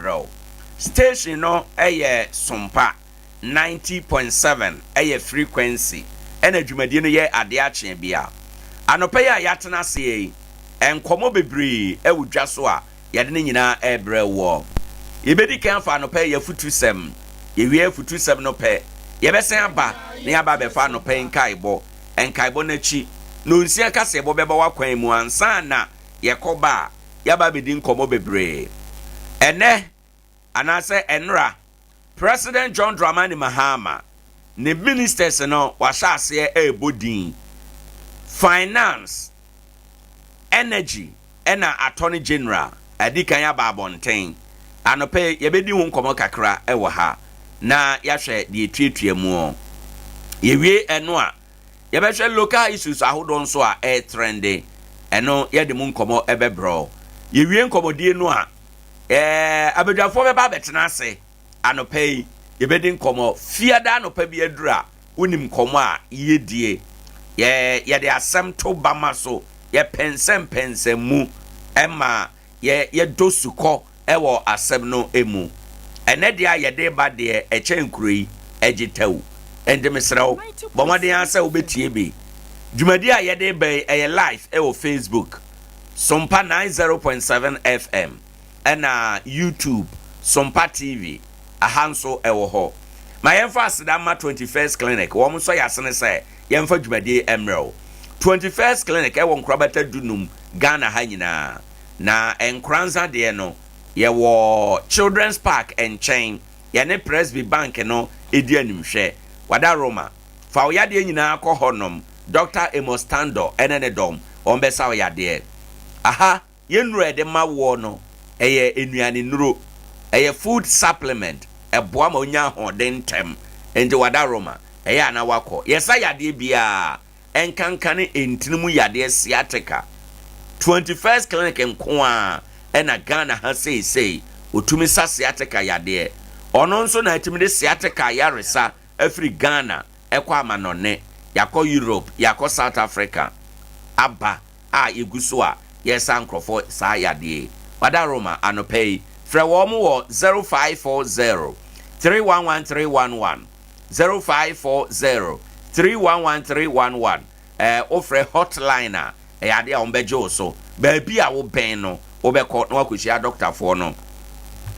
abro station no Sompa 90.7 frequency ena dwumadi no ye Adea Akye Abia anopa ya yatena se enkomo bebre ewudwa so a yade ne nyina ebre wo yebedi kan fa anopa ya futusem yewie futusem no pe yebesen aba ne aba be fa anopa enkaibo na chi no nsia kase ebo beba wakwan mu ansa na yekoba yaba bedi nkomo bebre ene anase enra President John Dramani Mahama ne ministers no washase ebodin finance energy ena attorney general adikan ya babonten anope yebedi hu nkomo kakra ewo ha na yahwe de etuetue mu yewie eno a yebehwe local issues ahodon so a trending eno yede mu nkomo ebebro yewie nkomodie no a abedwafo beba betena ase anope yebedi nkomo fiada anope bi adura unim nkomo a yedie ye de asem to bama so ye pensem mu ema ye dosuko ewo asem no emu ene dia ye de ba de echenkuri egitewu ende mesrew bomade ansa obetie bi dwumadi a ye de be live ewo Facebook Sompa 90.7 FM ena YouTube Sompa TV ahanso ewo ho ma yemfa asidama 21st clinic wo so yasene se yemfa dwumadi emrel 21st clinic ewo nkrabata dunum Ghana ha nyina na Nkoranza de no yewo children's park and chain yene Presby bank no edi animhwe wada Roma fa oyade nyina akọ honom Dr. Emostando enene dom ombesa oyade aha yenure de mawo no eye enuane nuro eye food supplement eboa ma onya hoden tem enti wada Roma eye ana wako yesa yade bia enkankane entinimu yade sciatica 21st clinic nkoa ena Ghana ha sei otumi sa sciatica yade ono nso na etimi de sciatica yaresa afri Ghana ekwa amanone yakọ Europe yakọ South Africa aba a eguso a yesa nkrofo sa yade wada Roma anopei frɛ wo mo wo 0540 311311 0540 311311 ofre hotline a yade a ombeje so baabi a wo ben no wo be ko na wakohia doctor fo no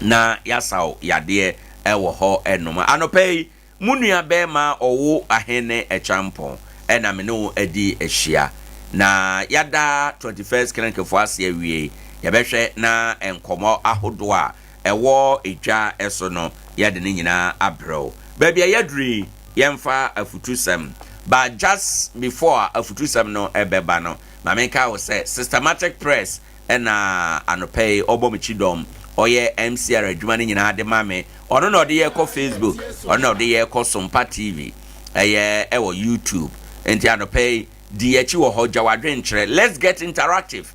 na yasaw yade ewo ho enoma anopei munua be ma Owoahene Acheampong ena me no adi ehia na yada 21st clinic fo ase awie yabehwe na enkomo ahodo a ewo edwa eso no yade ne nyina abrew baabi ayadri yemfa afutusem but just before afutusem no ebeba no mamenka wo say systematic press ena anopei obomichidom oye MCR adwuma ne nyina de mame ono no de ye ko Facebook ono no de ye ko Sompa TV ewo YouTube enti anopei di echi wo hoja wadwenkyere let's get interactive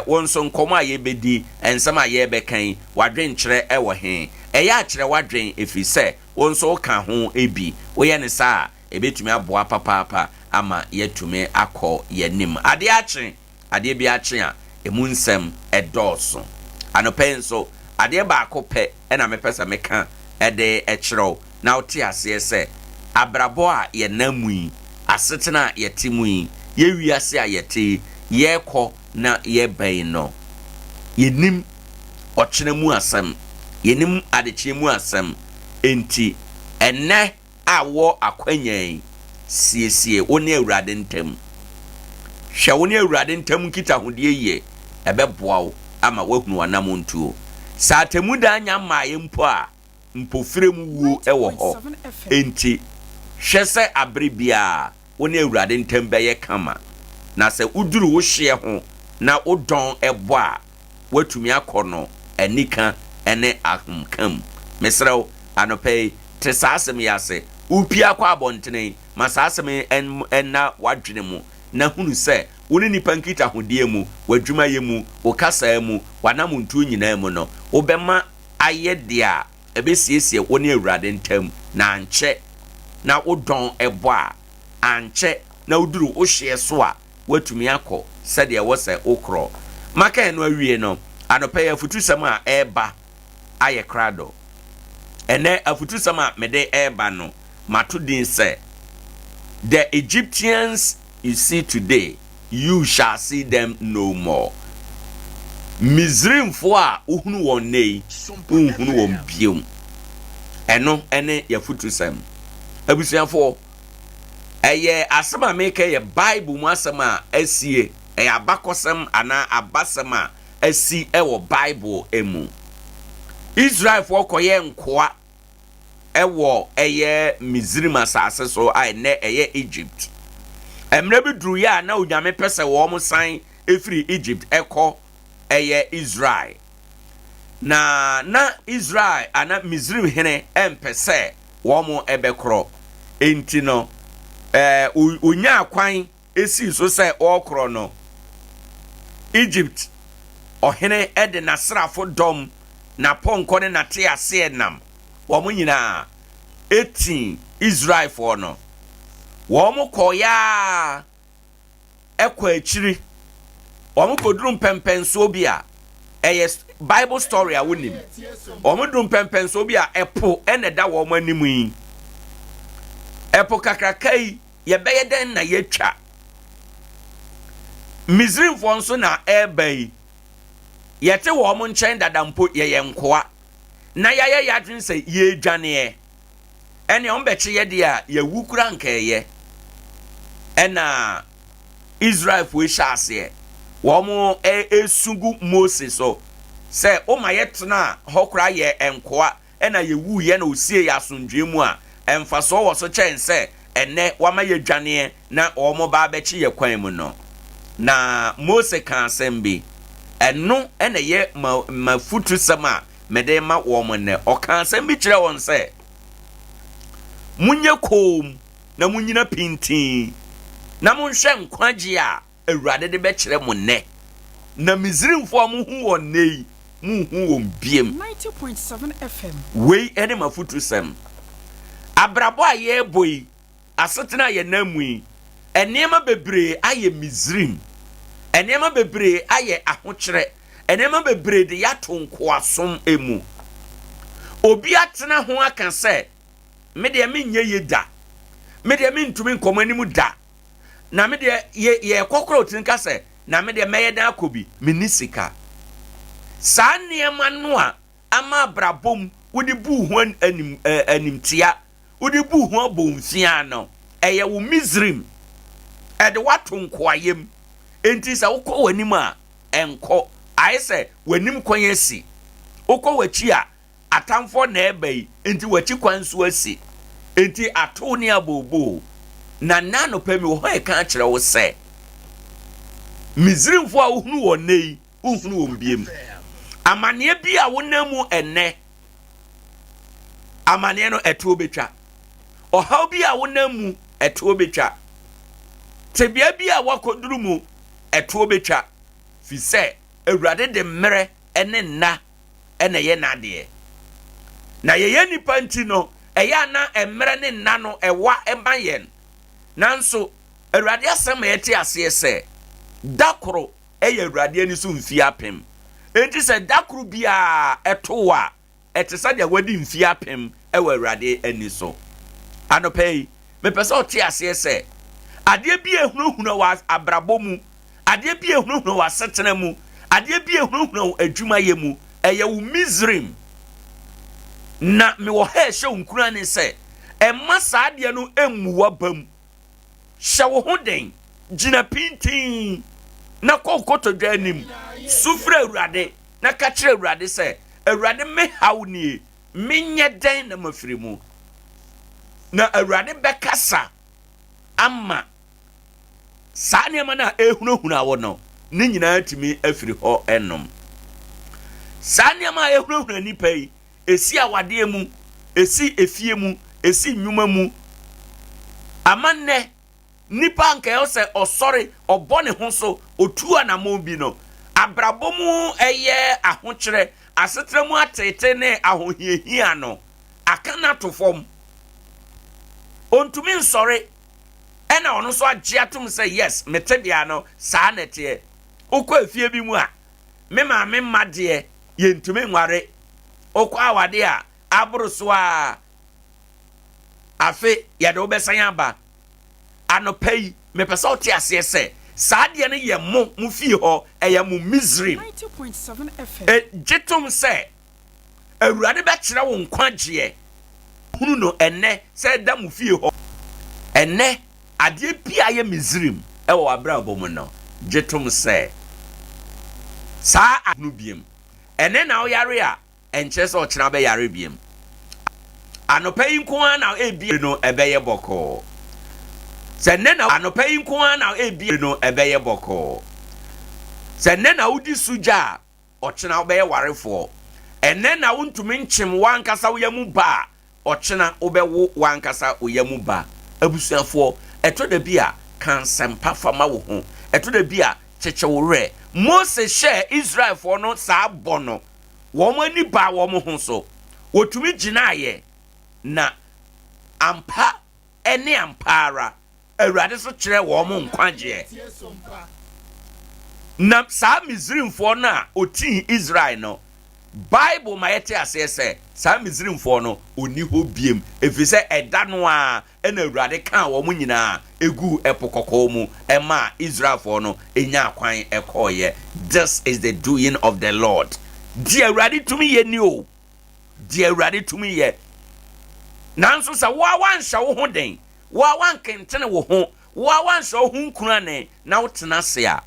wonso nkomo ayebedi ensama ayebekan wadwenkyere ewo he eya akere wadwen efise wonso ka ho ebi woye ne saa ebetumi aboa papa ama yetumi akọ yenim ade akye ade bi akye a emunsem edoso anopenso ade ba akopɛ ena mepesa meka ede ekyerɛw na oti ase se abrabo a ye namui asetena ye timui ye wiase a yete ye kɔ na ye bɛn no yenim ɔkyena mu asɛm yenim adekye mu asɛm enti enne awo akwanyan siesie woni awurade ntam hwɛ woni awurade ntam kita hodie ye ɛbɛboa wo ama wahunu wanam ntuo sa temu da nya maaye mpo a mpofire mu wuo ɛwɔ hɔ enti hwɛ sɛ abre bia woni awurade ntam bɛyɛ kama na sɛ uduru wo hye ho na wodɔn ɛbɔ a watumi akɔ no anika ɛne ahomkam mesrew anopɛ te saasem yase upia kwa abontene masasem enna wadwene mu na hunu sɛ woni nipa nkita hodie mu wadwuma ye mu okasa mu wanam ntu nyina mu no obema ayede a ebesiesie woni awurade ntam na ankyɛ na wodɔn ɛbɔ a ankyɛ na uduru wo hye so a watumi akɔ sɛde ɛwɔ sɛ okro maka eno awie no anopɛ ya futusɛm a ɛba aye krado ene afutu sama mede eba no mato din say the Egyptians you see today you shall see them no more. Mizrim fo a uhunu won nei uhunu won biom eno ene yafutu sam abusuafo eye asema meka ye Bible mu asema asie eye abakosem ana abasema asi ewo Bible emu Israel fo koye nkoa ewo eye Mizrim asase so a ne eye Egypt emre bi duru ya na onyame pese wo mo san efiri Egypt eko eye Israel na Israel ana Mizrim hene empese wo mo ebekro enti no onya akwan esi so se okro no Egypt ohene ede nasrafo dom na ponko ne na te ase nam wo mo nyina 18 Israel for no wo mo koya ekwa akiri wo mo kodrum pempenso bi a Bible story a wonim wo mo drum pempenso bi a epo ene da wo mo animu yi epo kakrakai ye beye den na yetwa Mizrim fo nso na ebai yete wo mo nchen dadampo ye nkoa na ya dwen se ye dwane ene on beche ye dia ye wukura nkeye ena Israel fo shase wo mo esugu Moses so se o ma yetna hokra ye enkoa ena ye wu ye na osie ya asundwe mu a emfaso wo so chen se ene wama ye dwane na o mo ba beche ye kwan mu no na Moses kan sembi eno ene ye mafutu sama mede ma wo mo ne o kan sembi kire won se munye kom na munyina pintin na munhwe nkwaje a awurade de be kire mo ne na Mizrimfo mo hu won nei mu hu won biem 90.7 FM wei ene mafutu sem abrabo a ye boy asetena ye namui enema bebre aye Mizrim enema bebre aye ahokire enema bebre de yato nkoasom emu obi atena ho aka se me de menye yeda me de mentumi nkomanimu da na me de ye kokoro tinka se na me de meyeda akobi minisika saa niema no a ama brabom wodi bu ho animtia wodi bu ho abomfia no eye wo Mizrim ede wato nkoayem enti sa wokọ wanim a enko ayese wanim kwan asi wokọ wachi a atamfo na ebai enti wachi kwan so asi enti ato ne abobo na nano pemi wo ho ka kire wo se Mizrimfo a wohunu wonei wohunu wombiem amane bi a wonamu enne amane no eto betwa ohaw bi a wonamu eto betwa tebia bi a wakoduru mu eto betwa fi se awurade de mmere ene nna ene ye nade na ye nipa nti no eya na emmere ne nna no ewa ebayen nanso awurade asem yete ase se dakoro eye awurade ani so mfi apem enti se dakoro bia eto a etesa de wadi mfi apem ewa awurade ani so anopei me pese o te ase se ade bi ehunuhunu wa abrabomu ade bi ehunuhunu wa setena mu ade bi ehunuhunu adwuma ye mu eye wo Mizrim na me wo ha hye unkura ne se emma saade no emmuwa bam hye wo ho den gina pintin na kokoto dwanim sufra awurade na ka kire awurade se awurade me hawnie menye den na mafirimu na awurade bekasa ama saa niema na ehunuhunu awo no ne nyina timi afiri ho enom saa niema ehunuhunu nipa yi esi awade mu esi efie mu esi nnwuma mu amanne nipa nka yo se osori obone ho so otu anamo bi no abrabomu eye ahokire asetremu atete ne ahohiehia no akana to fom ontumi nsori ena ono so agye atom say yes metebia no saa nete ukọ efie bi mu a me ma me made ye ntumi nware okwa awade a aboroso a afe yade obesan aba anopai me pesa ote ase se saade ne ye mo mu fie ho eye mu Misrim 90.7 FM jetum se awurade be kire wo nkwagye hunu no enne se da mu fie ho enne ade bia ye Misrim e wo abra bomu no jetum se sa anu biem enne na wo yare a enche se o kira be yare biem anopai nko na ebi no ebeye boko se nne na anopai nko na ebi no ebeye boko se nne na udi suja ochina obeye warefo enne na wuntumi nchim wankasa woyamu ba ochina obewo wankasa oyamu ba abusuafo eto da bia kan sempa fama wo ho eto da bia cheche wo re Moses share Israel for no sa bono wo mani ba wo mo ho so wotumi ginaye na ampa ene ampara awurade so kire wo mo nkwagye na sa Misrimfo na oti Israel no Bible ma yete asese sa Misrimfo no oni ho biem efise eda no a ena awurade kan wo mo nyina egu epokoko mu ema Israelfo no enya akwan ekoye. This is the doing of the Lord. Dear awurade tumi ye ni o, dear awurade tumi ye nanso sa wa wansha wo ho den wa wankentene wo ho wa wansha wo ho nkurane na wotena se a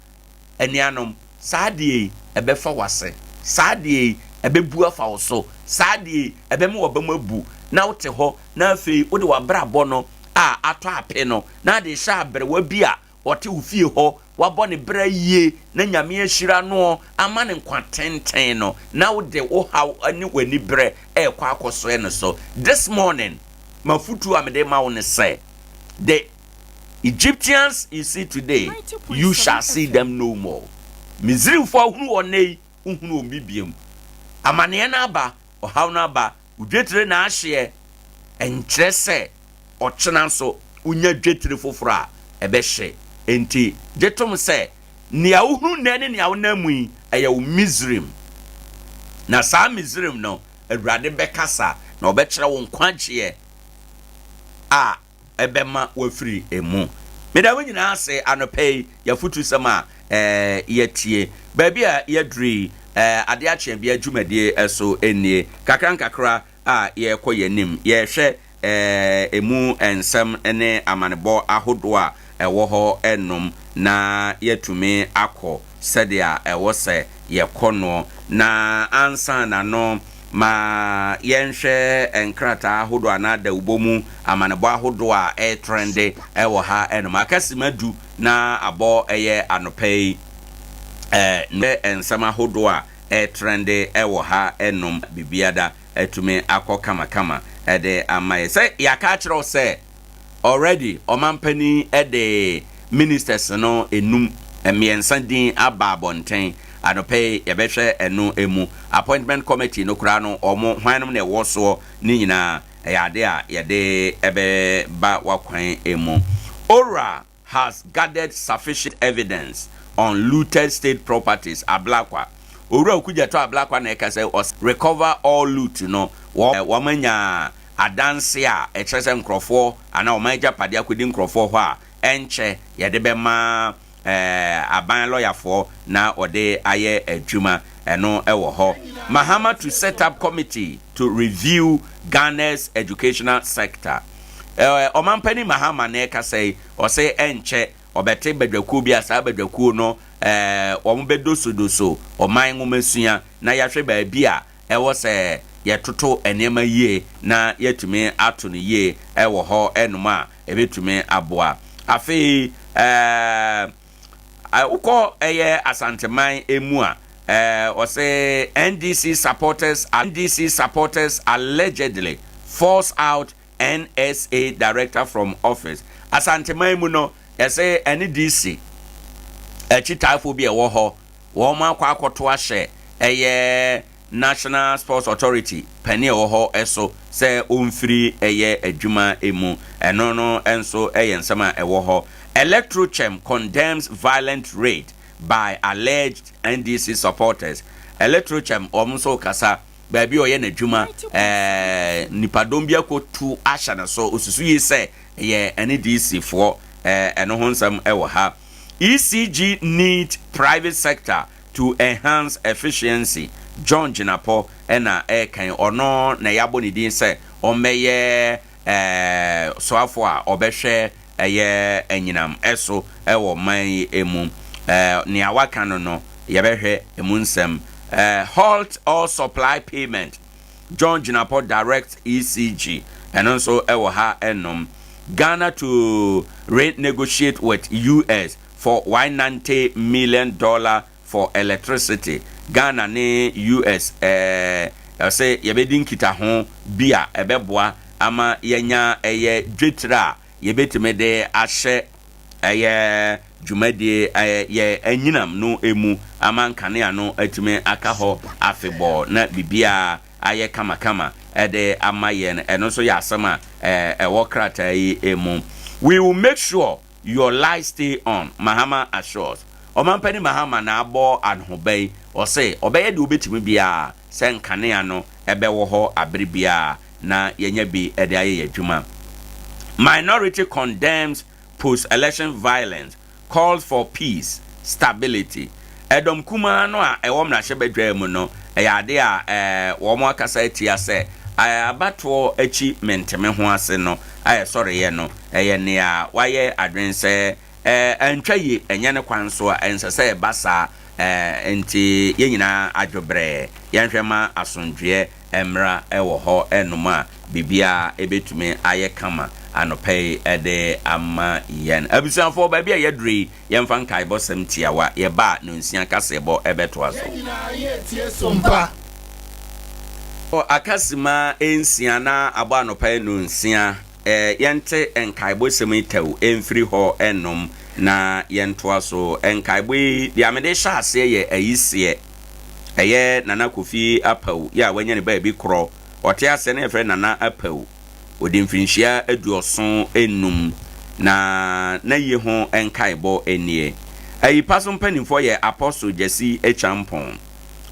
anuanom saade ebefa wase saade ebebu afa wo so saade ebemu wabam abu na wote ho na afei wode wabrabɔ no a ato ape no na de sha abrewa bi a wote ufie ho wabɔ ne bra yie na nyame ahira no ama ne nkwatenten no na wode wo haw ani wani bre ekwa akoso ne so. This morning mafutu amede ma won say the Egyptians you see today you shall see them no more. Misrimfo hunu onei hunu omibiem amane na aba ohaw na aba udwetire na ahye enkyere se ochena so unya dwetire foforo a ebehye enti jetom se nia uhunu na ne nia wonamu yi eye wo Misrim na sa Misrim no awurade bekasa na obekere wo nkwagye a ebema wafiri emu meda wanyina ase anopai ya futu sama yetie baabi a yadri Adea Akye Abia dwumadie eso enie kakra a ye koyanim ye hwe emu ensem ene amanebo ahodo a ewo ho enom na yetumi akọ sedia ewo se ye kono na ansa na no ma yenhwe enkrata ahodo anada ubomu amanebo ahodo a trende ewo ha enom akasimadu na abo eye anopai ne ensama ahodo a trende ewo ha enom bibiada etumi akọ kama ede amaye se yaka kiro se already omampani ede ministers no enum emiensa din ababonten anope yebehwe enu emu appointment committee no kura no omo hwanum na ewoso ni nyina yade a yede ebe ba wakwan emu. ORA has gathered sufficient evidence on looted state properties ablakwa owura okuja to ablakwa na ekase recover all loot no wamanya adanse a ekyerese nkrofo ana omaja pade akodi nkrofo ho a enche yede be ma aban lawyerfo na ode aye adwuma eno ewo ho. Mahama to set up committee to review Ghana's educational sector. Omampani Mahama na ekase o say enche obete bedwaku bi asa bedwaku no omobedoso oman ngomesua na yahwe ba bi a ewo se yetoto enema yie na yetumi ato ne yie ewo ho enuma ebetumi aboa afi uko eye asanteman emu a o say NDC supporters allegedly force out NSA director from office. Asanteman mu no say NDC chitafo bi ewo ho wo ma kwa akoto ahye eye National Sports Authority pani ewo ho eso se omfiri eye adwuma emu eno no enso eye nsama ewo ho. Electrochem condemns violent raid by alleged NDC supporters. Electrochem omso kasa baabi oyɛ n'adwuma nipadom bi akotu ahya na so osusu yi sɛ yɛ NDC for ɛno ho nsɛm ɛwɔ ha. ECG need private sector to enhance efficiency. John Jinapo ɛna ɛkan ɔno na yɛabɔ ne din sɛ ɔmmɛyɛ soafo a ɔbɛhwɛ ɛyɛ anyinam ɛso ɛwɔ man emu nea waka no yɛbɛhwɛ emu nsɛm. Halt all supply payment. John Jinapo direct ECG ɛno nso ɛwɔ ha ɛnom. Ghana to renegotiate with US for $190 million for electricity. Ghana ne US say yebedi nkita ho bia ebeboa ama yenya eye dwetra yebetime de ahye eye dwumadi ye anyinam no emu ama nkane no atime aka ho afebo na bibia aye kama ede ama yen eno so ya asema ewo krata yi emu. We will make sure your light stay on, Mahama assures. Omampani Mahama na abo anhobei o say obeye de obetimi bia se nkane no ebe wo ho abere bia na yenya bi ede aye adwuma. Minority condemns post-election violence, calls for peace, stability. Edom kuma no a ewom na hyebedwa mu no eyade a wo mo akasa etia se abato achi menteme ho ase no sorry ye no ne a waye adwense antwaye enye ne kwan so a ensese basa enti ye nyina adwobre yenhwema asondwe emra ewo ho enoma bibia ebetume aye kama anopei ede ama yen abusanfo ba bia yedri yemfa nkai bosem tiawa ye ba no nsia kasebo ebeto aso Sompa akasima ensia na abo anopei no nsia yente enkaibo semitew emfiri ho enom na yento aso enkaibo dia mede sha ase ye ayise eye nana kofi apaw ya wanya ne ba bi kro ote ase na efre nana apaw odi mfinhia aduoso enum na ye ho enkaibo enie ayi paso mpanimfo ye Apostle Jesse Acheampong,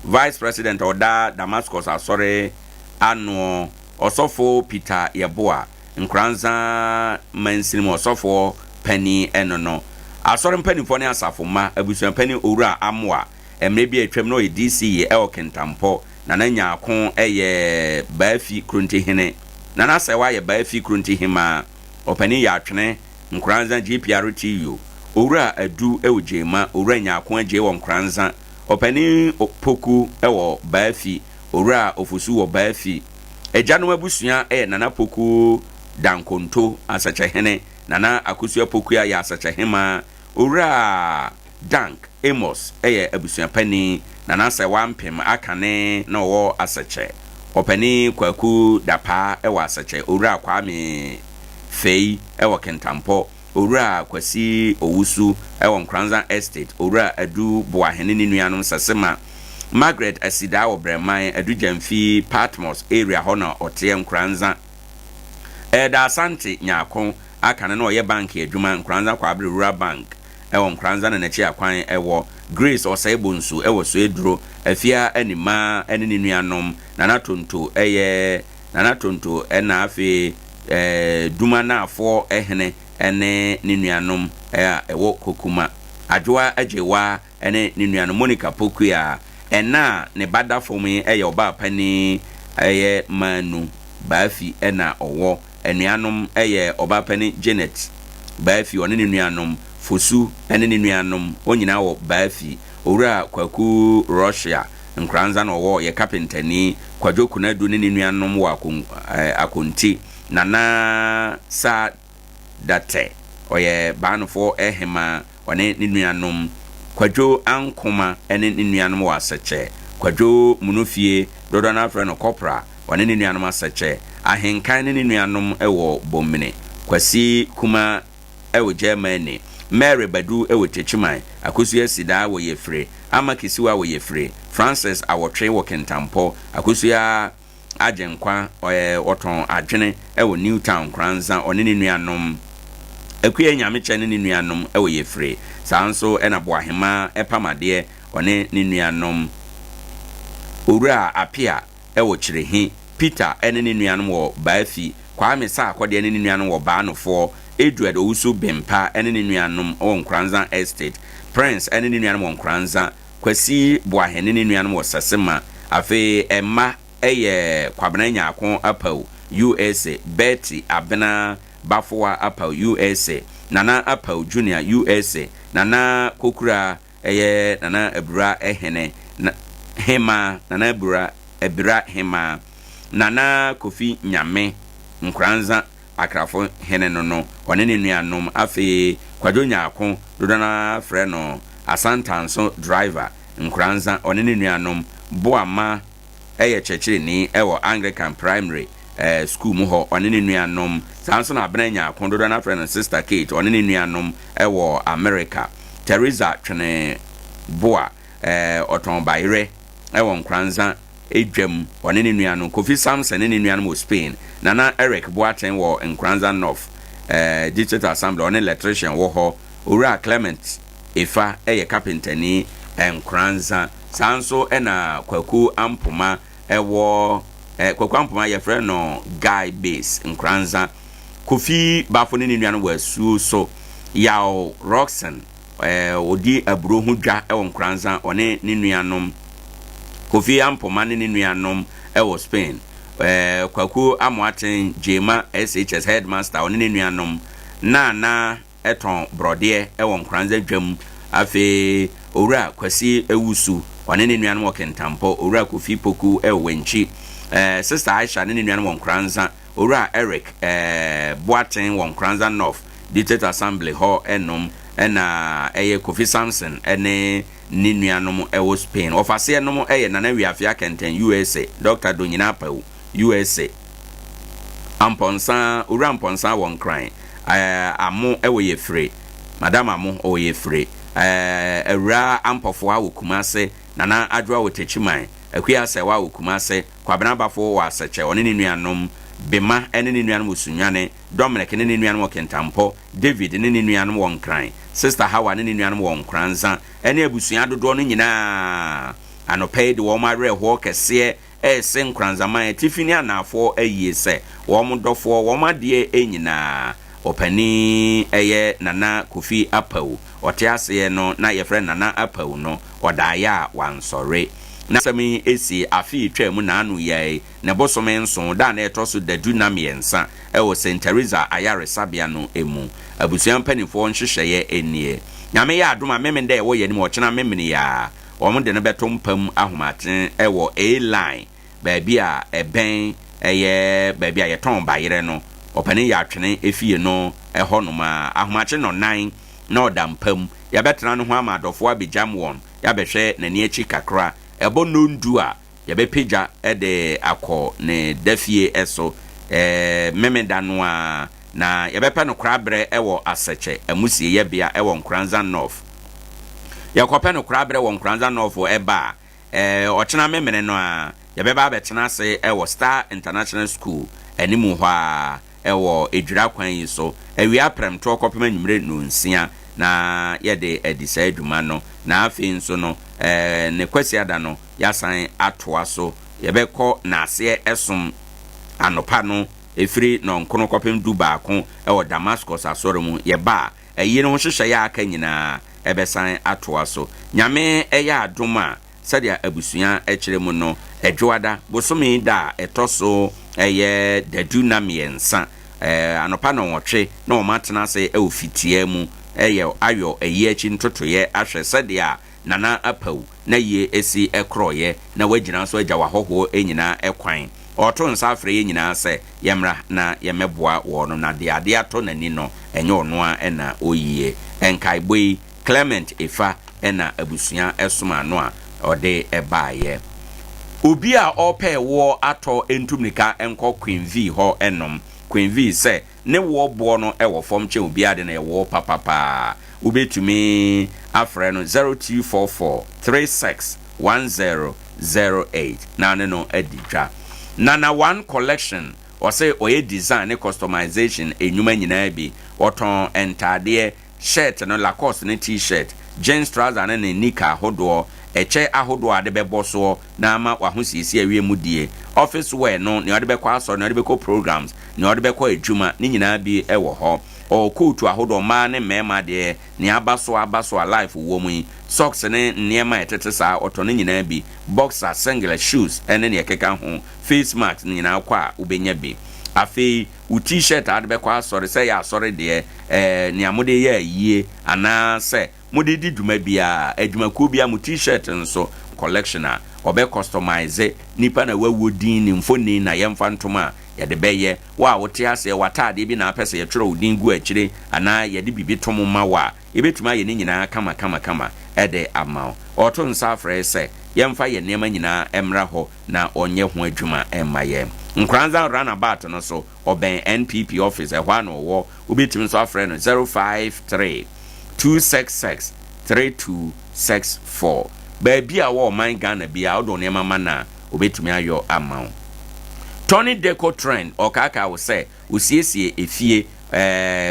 Vice President Oda Damascus asore ano osofo Peter Yeboa Nkoranza mansinim osofo pani enono asore mpanimfo ne asafo ma abusuan pani owura amwa emre bi atwam no DC ye Kentampo na nya akon eye baafi kruntihene na na se wa ye baafi kruntihima opani ya atwene Nkoranza GPRTU owura adu ewjema owura nya akon aje wo Nkoranza opani poku ewo baafi owura ofusu wo baafi ejano abusua nana poku dankonto asachehene nana akusua poku ya asachehema owura dank Amos abusua pani nana se wampem akane na wo asache opani kwaku dapa ewa asache owura kwame fei ewo Kentampo owura kwasi owusu ewo Nkoranza estate owura adu Owoahene ni nuanom sasema Margaret asida wo breman adu Jamfi Patmos area hono ote Nkoranza da asante nyakon akane na oye bank adwuma Nkoranza kwa abre rural bank ewo Nkoranza na nachi akwan ewo Grace Osaibonsu ewo so eduro afia anima ene ni nuanom nana tonto ena afi duma na afo ehene ene ni nuanom ewo kokuma adwoa ajewa ene ni nuanom Monica Pokuya ena ne bada fomi oba pani manu baafi ena owo enuanom oba pani Janet baafi one ni nuanom fosu ene ni nuanom onyina wo baafi owura kwaku Russia Nkoranza no wo ye carpentani kwajoku na du ni nuanom wo akonti nana sa date oye banfo ehema one ni nuanom kwadwo ankoma ene ni nuanom wo asache kwadwo munofie dodo na afre no corpora one ni nuanom asache ahenkan ni nuanom ewo bomene kwasi kuma ewo Germany Mary Badu ewo Techiman akosu asida wo yefre amakisiwa wo yefre Francis awotwe wo Kentampo akosu agenkwa oton adwene ewo Newtown Nkoranza one ni nuanom akuye nyameche ni nuanom ewo yefre sanso ena boahema epamade one ni nuanom owura apia ewo Chirehi Peter ene ne nuanom wo Baafi Kwame Sa akode ne nuanom wo Baanofo Edward Owusu Bempa ene ne nuanom wo Nkoranza Estate Prince ene ne nuanom wo Nkoranza Kwasi Owoahene ne nuanom wo Sasema afe Emma eye Kwabena Nyaako Apau USA Betty Abena Bafoa Apau USA Nana Apau Junior USA Nana Kokura eye Nana Ebura Ehene Hema Nana Ebura Hema Nana Kofi Nyame Nkoranza Akrafo Hene no one ne nuanom afi Kwadwo Nyaako dodana frɛ no Asantanso driver Nkoranza one ne nuanom Boama eye chechireni ewo Anglican Primary school mu ho one ne nuanom sanso na Abena Nyaako dodana frɛ no Sister Kate one ne nuanom ewo America Teresa Twene Boa Oton Bayre ewo Nkoranza Edwam one ne nuanom Kofi Samson ne nuanom wo Spain Nana Eric Boaten wo Nkoranza North Digital Assembly one electrician wo ho Owura Clement Efa eye carpenter ni Nkoranza sanso ena Kwaku Ampoma ewo Kwaku Ampoma ye frɛ no Guy Base Nkoranza Kofi Bafo ne nuanom wo Asuo so Yaw Roxen odi aburo hu dwa ewo Nkoranza one ne nuanom Kofi Ampoma ne nuanom ewo Spain Kwaku Amoaten Jema SHS headmaster one ne nuanom na eton brode ewo Nkoranza dwam afi Owura Kwasi Ewusu one ne nuanom wo Kentampo Owura Kofi Poku ewo Wenchi Sister Aisha ne nuanom wo Nkoranza Owura Eric Boaten wo Nkoranza North District Assembly ho enom ena eye Kofi Samson ene ni nuanom ewo Spain ofase enom eye Nana Wiafia Kenten USA Dr. Donyina Pau USA Amponsa Owura Amponsa won crying amo ewo ye free Madam amo o ye free Ewura Ampofo a Kumase Nana Adwa wo Techiman Akua se wa Kumase Kwabena Bafo wa Aseche one ni nuanom Bema ene ni nuanom Sunwane Dominic ne ni nuanom Kentampo David ne ni nuanom won crying Sister Hawa ne ni nuanom won Nkoranza ene abusua dodo no nyina anopai de wo ma reho kese se Nkoranza man tifini anafo ayie se wo mo dofo wo ma de enyina opani eye Nana Kofi Apau otiase no na ye frɛ Nana Apau no odaya wansore na sami esi afi twam na anu ye ne bosome nso da na etoso dadu na miensa ewo St. Teresa Ayare Sabia no emu abusua mpanifo nhyehyeye enie nyame ya adoma memende ewo ye ni mo chena memene ya omo de no betom pam ahomaten ewo A-line baabi a eben eye baabi a ye ton bayere no opani ya atwene efie no eho no ma ahomache no nan na odampam ya betena no ho amadofo abejam won ya behwe nani echi kakra ebo no ndu a ya bepeja ede akọ ne dafie eso memenda no a na ya bepa no krabre ewo Aseche amusie ye bia ewo Nkoranza North ya kopa no krabre ewo Nkoranza North eba ochena memene no a ya beba betena se ewo Star International School animu hɔ a ewo edwira kwan yi so awia prem to kopema nyumre no nsia na yede edisa adwuma no na afi nso no ne kwasi ada no yasan atoa so yebekɔ na ase esom anopa no efiri no nkono kopem du baako ewo Damascus asoro mu yeba eyi no hyehyɛ ya aka nyina ebesan atoa so nyame eya adoma sadia abusua ekyere mu no edwoada bosome da etoso eye dadu na miensa anopa no nwotwe na o matena se ofitia mu eye ayo eyi achi ntotoye ahwe sadia Nana Apau na ye esi ekroye na wagina so agya wahoho enyina ekwan oto nsa afre ye nyina se yemra na yemeboa wo no na de ade ato nani no enye ono a ena oyiye enkai boy Clement Efa ena abusua esoma no a ode ebaaye obi a ope wo ato entumnika enko Queen V ho enom Queen V se ne wo bo no ewo fom che obi ade na ewo papapa ubetumi afre no 0244361008 na no editwa Nana One Collection or say oye design ne customization enyuma nyina bi oton entade shirt no Lacoste ne t-shirt jeans trouser ne nika hodo eche ahodo ade bebo so na ama wahosiesie awie mu die office wear no ne ade bekọ aso ne ade bekọ programs ne ade bekọ adwuma ne nyina bi ewo ho o coat ahodo ma ne mema de ne abaso life wo mu socks ne niema etete sa oto ne nyina bi boxer single shoes ene ne ekeka ho face mask ne nyina akwa ubenya bi afi u t-shirt ade bekọ asore se ya asore de ne amode ye yie ana se mode di dwuma bia adwumakuo bia mu t-shirt nso collectioner obe customize nipa na wawo din ni mfoni na yemfa ntoma yede beye wa wote ase watade bi na apese ye twere odin gu akire ana yede bibi tom ma wa ebetuma ye ni nyina kama ede ama oto nsa afre se yemfa ye nema nyina emra ho na onye ho adwuma emma ye Nkoranza runabout no so oben NPP office ehwa no wo obetumi so afre no 053 266 3264 baby a wo man Ghana bia odo ne mama na obetumi ayo ama Tony Deco trend okaka wo se osiesie efie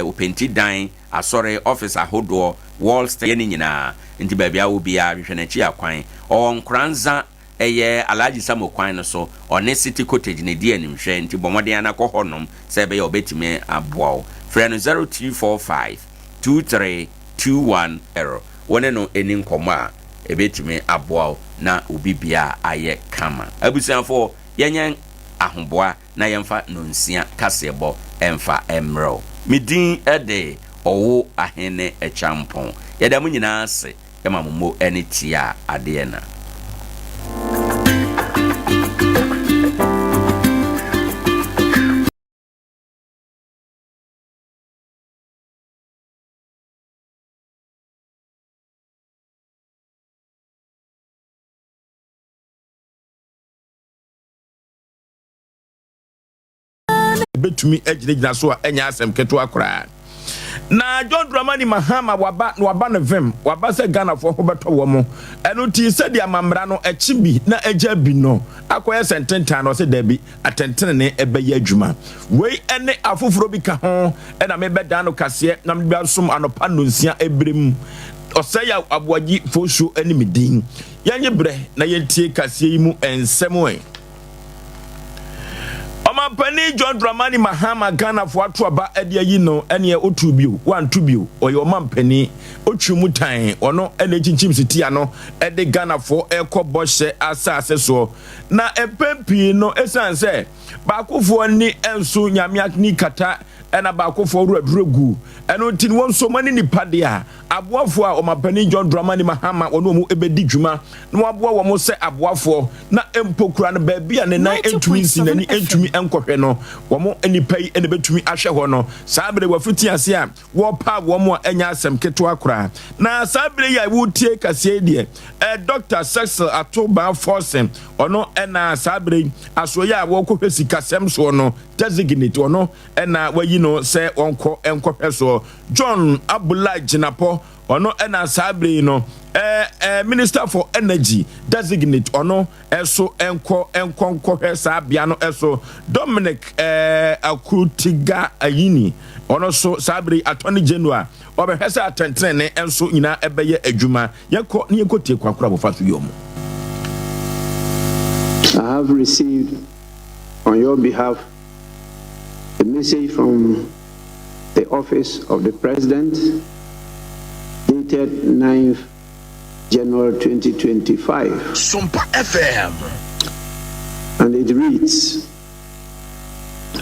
openti dan asore office ahodo wall stay ni nyina nti baby a wo bia hwenachi akwan o Nkoranza eye Alhaji Samokwan no so one city cottage ne die anim hwe nti bomode ana kɔ honom se be obetumi aboa frɛ no 0245 23210 wone no eni nkɔmɔ a ebetumi aboa na obi bia aye kama abusuafo yenyen ahoboa na yemfa nonsia kasebo emfa emro midin ede Owoahene Acheampong yeda mu nyina ase yema momo eni tia ade na betumi agina so enya asem keto akora na John Dramani Mahama waba no vem waba se Ghana fo ho beto wo mo eno ti se dia mamra no echi bi na eja bi no akoye sententan no se da bi atentene ne ebeye adwuma wei ene afoforo bi ka ho ena me beda no kase na me bia som anopa no nsia ebrem osaya aboagi fosho eni medin yanye bre na yentie kase yi mu ensem Pani John Dramani Mahama Ghana for atuaba Adea yi no ene otubio wan tubio oyo mampani otwumutan ono ene chinchim sitia no ede Ghana for ekoboshe asase so na epempi no esanse baakofo ni enso nyame ni kata ena baakofo ruaduregu eno tin won so mani ni pade a aboafo a omapani John Dramani Mahama ono mu ebedi dwuma no aboa wo mo se aboafo na empokura no ba bia ne nan entumi sinani entumi enkohwe no wo mo enipai ene betumi ahwe ho no saabere wafuti ase a wo pa wo mo enya asem keto akora na saabere ya wutie kase die Dr. Cecil Atoba Forsen ono ena saabere asoya wo kohwe sikasem so no designate ono ena wayi no se onko enkohwe so John Abulai Jinapo ono ena sabre no Minister for Energy designate ono eso enko hwesa bia no eso Dominic Akutiga Ayini ono so sabre Attorney General obehwesa atentene enso nyina ebeye adwuma yeko ne yekotie kwakora bofa so yomo. I have received on your behalf a message from the office of the President dated 9th January 2025. Sompa FM. And it reads,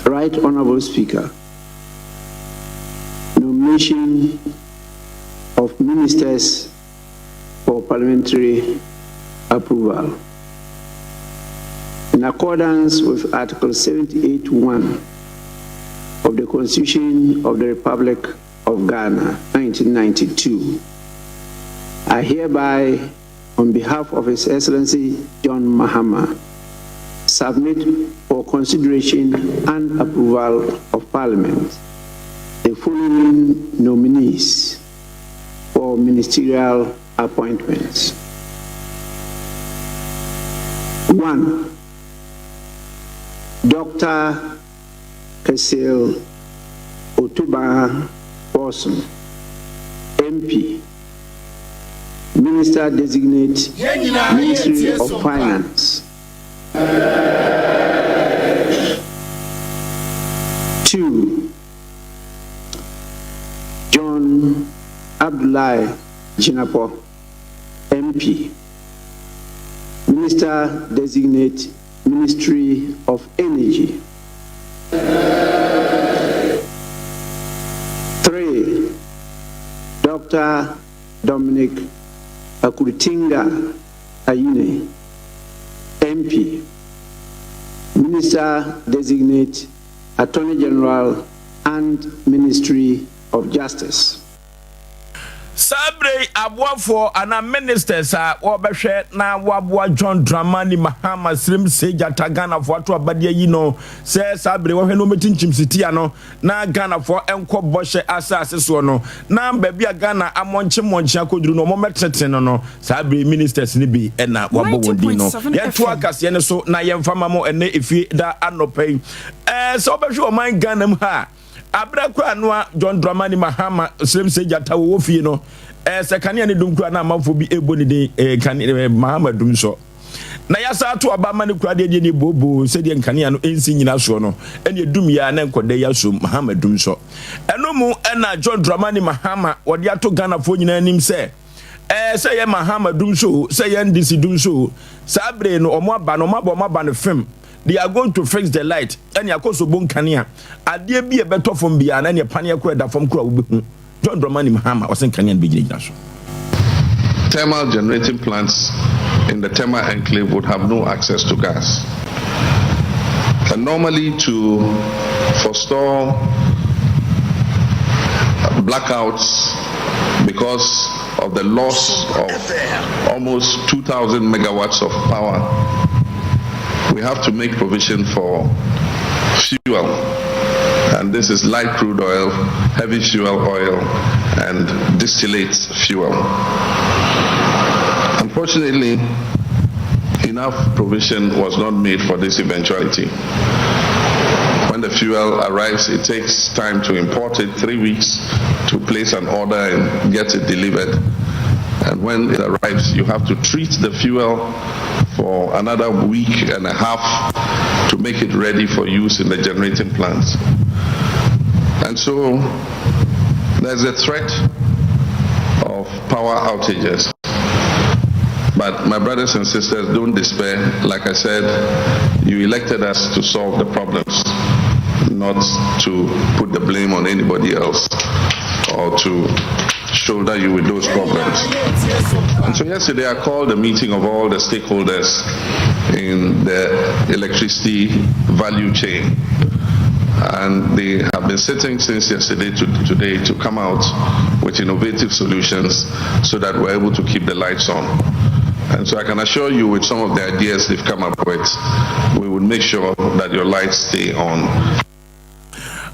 Right Honorable Speaker, nomination of ministers for parliamentary approval. In accordance with Article 78(1) of the Constitution of the Republic of Ghana, 1992, I hereby, on behalf of His Excellency John Mahama, submit for consideration and approval of Parliament the following nominees for ministerial appointments. 1. Dr. Cecil Otuba Forsen, MP, Minister Minister Designate, Ministry of Finance. 2. John Abdullahi Jinapo, MP, Minister Designate, Ministry of Energy. 3. Dr. Dominic Akuritinga Ayine, MP, Minister Designate, Attorney General and Ministry of Justice. Sabre aboafo ana ministers a wobehwe na waboa John Dramani Mahama Slim Seja Tagana fo ato abade yi no se sabre wo hwe no metinchim city ano na Ghana fo enko bohye asase so no na baby a Ghana amonche monche akoduru no mometete no sabre ministers ni bi na wabo wondi no yeto akase ne so na yemfama mo ene efi da anopai se wobehwe o man Ghana mu ha abra kwa noa John Dramani Mahama Slim Seja tawo fie no se kania ne dum kwa na amafo bi eboni de kania Mahama dum so na yasa to abama ne kwa de ni bobo se de kania no ensi nyina so no ene dum ya na nkode ya so Mahama dum so eno mu na John Dramani Mahama wode ato Ghana fo nyina nim se se ye Mahama dum so se ye ndisi dum so sabre no omo aba no maba no film. They are going to fix the light. And yakoso bon kania. Adie bi ebeto from bia na ne pania kura da from kura wo John Dramani Mahama was in Kenya beginning naso. Thermal generating plants in the thermal enclave would have no access to gas. And normally to forestall blackouts because of the loss of almost 2,000 megawatts of power, we have to make provision for fuel, and this is light crude oil, heavy fuel oil, and distillate fuel. Unfortunately, enough provision was not made for this eventuality. When the fuel arrives, it takes time to import it, 3 weeks to place an order and get it delivered. And when it arrives, you have to treat the fuel for another week and a half to make it ready for use in the generating plants. And so there's a threat of power outages. But my brothers and sisters, don't despair. Like I said, you elected us to solve the problems, not to put the blame on anybody else or to shoulder you with those problems. And so yesterday I called a meeting of all the stakeholders in the electricity value chain. And they have been sitting since yesterday to today to come out with innovative solutions so that we're able to keep the lights on. And so I can assure you with some of the ideas they've come up with, we will make sure that your lights stay on.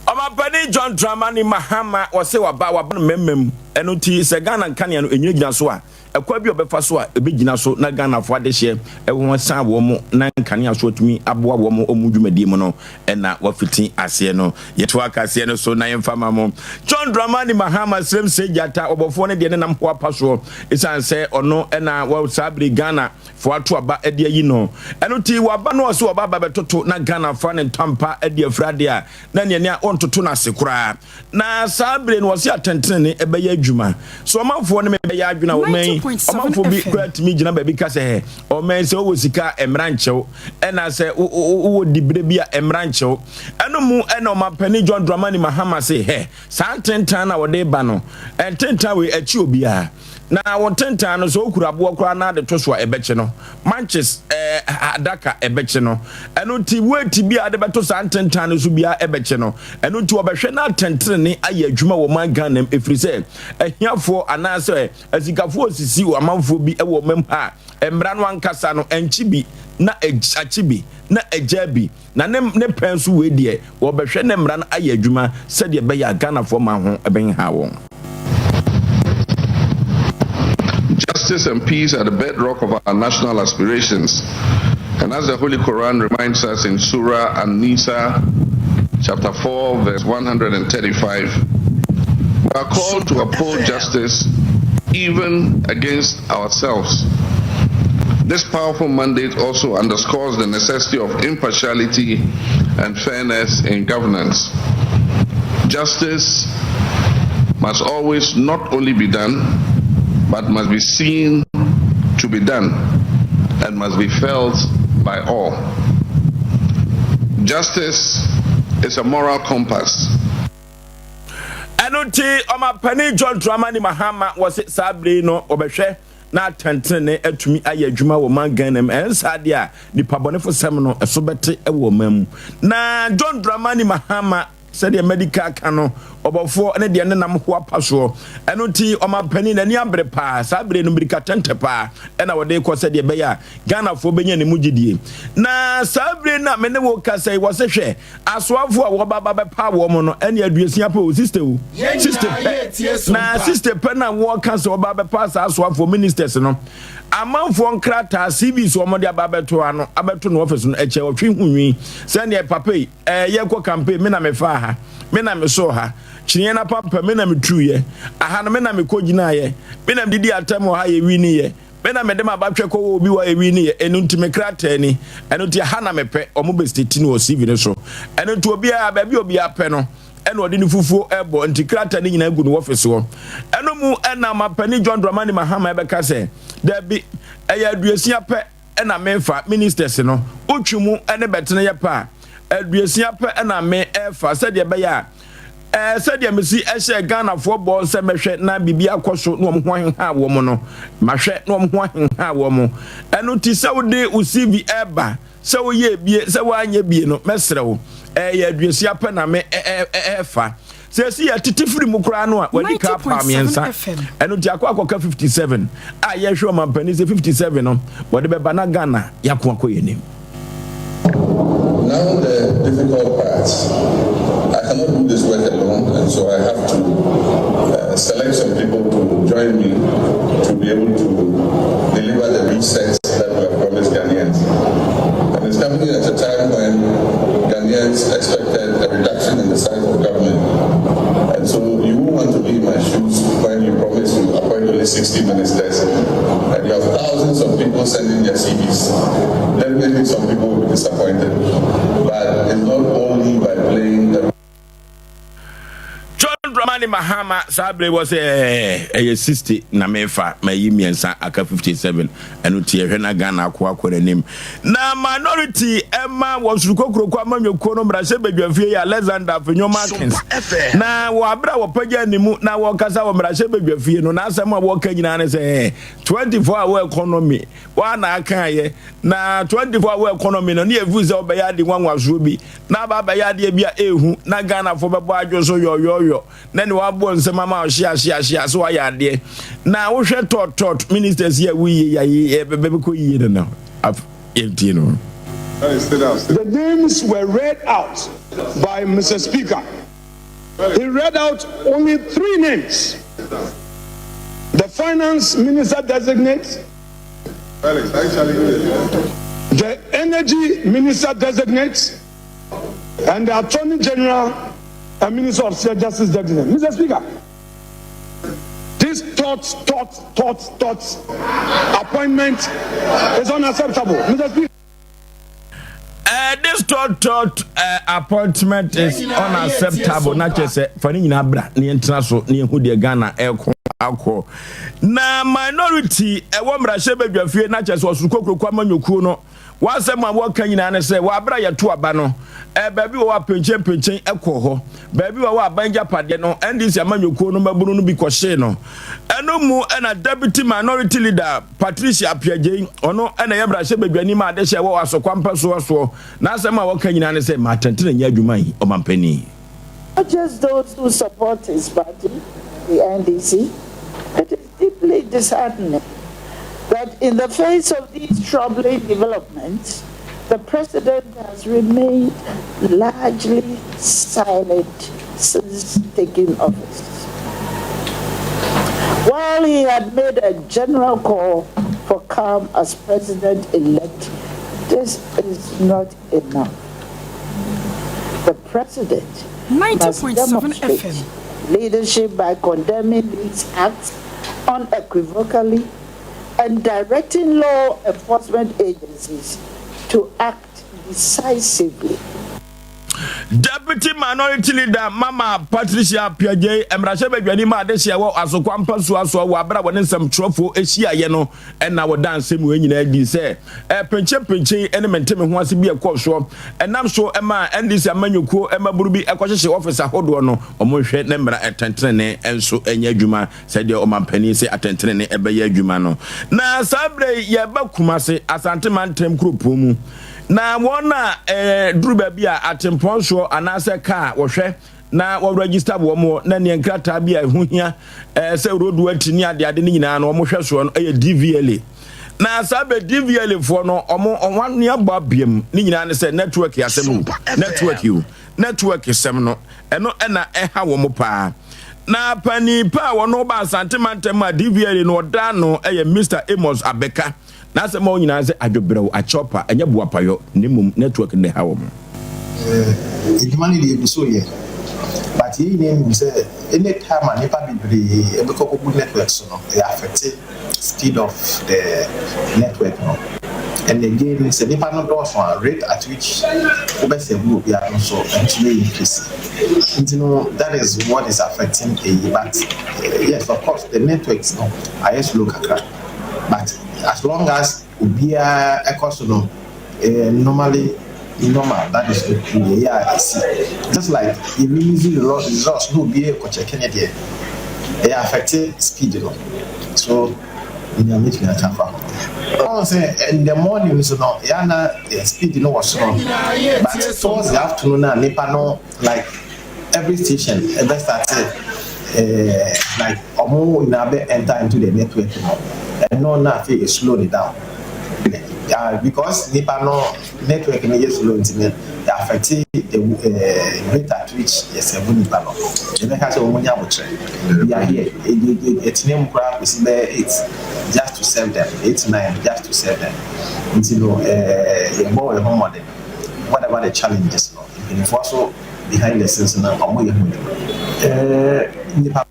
Amapani John Dramani Mahama wase waba memem eno ti se Ghana nkania no enye gina so a ekwa bi obefa so a ebe gina so na Ghana fo adehye ewo san wo mo na nkania so tumi aboa wo mo omudwumadi mo no na wafiti ase no yeto akase no so na yemfama mo John Dramani Mahama Slim Sejata obofo ne de ne nam ho apaso isan se ono na wa sabri Ghana fo ato aba ede yi no eno ti waba no so waba betoto na Ghana fa ne tampa ede afrade a na ne ne ontoto na sekura na sabri no wase atentene ebe ya adwuma so amanfo ne be ya adwuna wo men amanfo bi kwat mi gina ba bi ka se o men se wo sika emranchew na se wo dibre bi a emranchew eno mu eno mapani John Dramani Mahama se he santentan na wo de ba no ententan we achi obi a na wontentan no so okura bo okura na de toso ebeche no manches adaka ebeche no eno ti weti bi ade beto santentan no so bia ebeche no eno ti obehwe na tentrene aye adwuma wo man Ghana efrise ahiafo anase asikafo osisi wo amanfo bi e wo mem ha emra no ankasa no enchibi na achibi na ejabi na ne penso we de wo behwe ne mra na aye adwuma se de be ya Ghana fo ma ho eben ha won. Justice and peace are the bedrock of our national aspirations. And as the Holy Quran reminds us in Surah An-Nisa, chapter 4, verse 135, we are called to uphold justice even against ourselves. This powerful mandate also underscores the necessity of impartiality and fairness in governance. Justice must always not only be done, but must be seen to be done and must be felt by all. Justice is a moral compass. Anuti Owoahene John Dramani Mahama was it Sabrino Obeshe na tentene atumi aye adwuma wo manganem ensade a nipa bone fo sem no esobete e wo mam na John Dramani Mahama said the medical cano obofo ne de ne nam ho apaso eno ti Owoahene na ni ambre pa sabre no mirika tente pa e na wode ko said the be ya Ghana fo benya ne mugidie na sabre na me ne wo ka sai wo se hwe asoafo a wo baba be pa wo mo no ene aduasia pa o sister wo na sister pe na wo ka se wo baba pa asoafo ministers no amanfo nkrata CBs wo mo de ababeto ano abeto no office no eche wo twi hunwi se ne papa ye ko campaign me na me fa ha me na me so ha chine na papa me na me truye aha no me na me kogina ye me na didi atam ha ye wi ni ye me na me dem abatwe ko obi wa ye wi ni ye enu ntime krata ni enu ti ha na me pe omo be state no CV ne so enu to obi a ba bi obi ape no enu odi ni fufuo ebo nti krata ni nyina gu no office wo enu mu ena mapani John Dramani Mahama e be ka se da bi eya aduasia pe ena memfa ministers no otwumu ene betene ye pa aduasia pe ena me efa said ye be ya said ye mesi ehye Ghana fo bo se mehwe na bibia akoso no omho henha wo mo no mahwe no omho henha wo mo enu ti se wode usivi eba se wo ye bie se wo anya bie no mesrewo ya aduasia pe na me efa se si ya titifiri mu kura no a wadi ka pa miensa enu ti akwa 57 a ye hwe Owoahene se 57 no wode be bana Ghana yakwa koyenim. Now the difficult part. I cannot do this work alone, and so I have to select some people to join me to be able to deliver the resets that we have promised Ghanaians. And it's coming at a time when Ghanaians expected a reduction in the size of government. And so you won't want to be in my shoes when you promise to appoint only 60 ministers, and you have thousands of people sending their CVs. Definitely some people will be disappointed. But it's not only by playing the John Dramani Mahama sabre was a 60 na mefa mayi miensa aka 57 enu tie hwe na Ghana akwa nim na minority emma wosukokro kwa manweko no mrahye badwafie ya Alexander Fenyo Markins na wo abra wo pagya nimu na wo kasa wo mrahye badwafie no na asem a wo ka nyina ne se 24 hour economy wa na aka ye na 24 hour economy no ne evuze obeya de nwanwazo bi na baba ya de bia ehu na Ghana fo bebo adwoso yo na ni wabo nsema ma ohia so ya de na wo hwe tot ministers here we ya bebe ko yi no empty no. The names were read out by Mr. Speaker. He read out only 3 names. The finance minister designate, the energy minister designate, and the attorney general and minister of justice designate. Mr. Speaker, this thoughts appointment is unacceptable. Mr. Speaker. This thought appointment is unacceptable. Not just for ni bra ni international ni hu de Ghana akọ na minority ewo mrahye badwafie na just osukokro kwa manyokuo no wasema wo kan nyina ne se wa bra yeto aba no baabi wo apenchen ekọ ho baabi wo abanja pade no ndc amanyokuo no mabunu no bi kọhye no eno mu na deputy minority leader Patricia Apiaje ono na ye brahye badwani ma de hye wo asokwa so na asema wo kan nyina ne se ma tentene nya adwuma yi Owoahene. Not just those who support his party, the NDC, it is deeply disheartening that in the face of these troubling developments, the president has remained largely silent since taking office. While he had made a general call for calm as president-elect, this is not enough. The president must demonstrate leadership by condemning these acts unequivocally and directing law enforcement agencies to act decisively. Deputy Minority Leader Mama Patricia Piaget Emrashebe Dwani ma de hia wo asokwampa so wo abra woni nsam trofo ehia ye no na wo dance mu nyina di se penche ene menteme ho ase bi ekọ enam so ema NDC amanyuko ema buru bi ekohyehe officer hodo no omonhwe ne mra etentrene enso enya adwuma se de omampani se atentrene ebe ye adwuma no na sabre ye ba kumase asante mantem kropo mu na wona duru ba bia Acheampong so anase ka wo hwe na wo register bo mo na ne nkrata bia ehuhia se rodu atini ade ni nyina na wo hwe so no DVLA na sabe DVLA fo no omo ne agba biem ni nyina ne se network yasem network sem no eno na eha wo mo pa na pani pa wo no ba santimantem a DVLA no da no Mr. Amos Abeka na se mo nyina se adwobrew achopa enya buapayo nimum network ne ha wo mo edumani de ebuso ye but he name say any time an epa bibre e be ko network so no e affect speed of the network no and again say the panel doors one rate at which obese will be also actually increase. You know, that is what is affecting a but yes, of course the networks no I just look at but as long as we are a customer normally normal, that is okay. Yeah, I see. Just like if we use the results, no be able to check any day. They affect speed, you know. So we are making a transfer. I say in the morning, so no, yeah, speed, you know what's wrong. But towards the afternoon, Nepa no like every station, every started like almost enter into the network, you know, and no nothing is slowing down. Because Nepa no network may just slow internet, they affect the rate at which yes, a good Nepa no. They have so many other. We are here. It's name crap is there. It's just to serve them. 8-9 just to serve them. You know, more home model. Whatever the challenges, no. And also behind the scenes now, Nepa.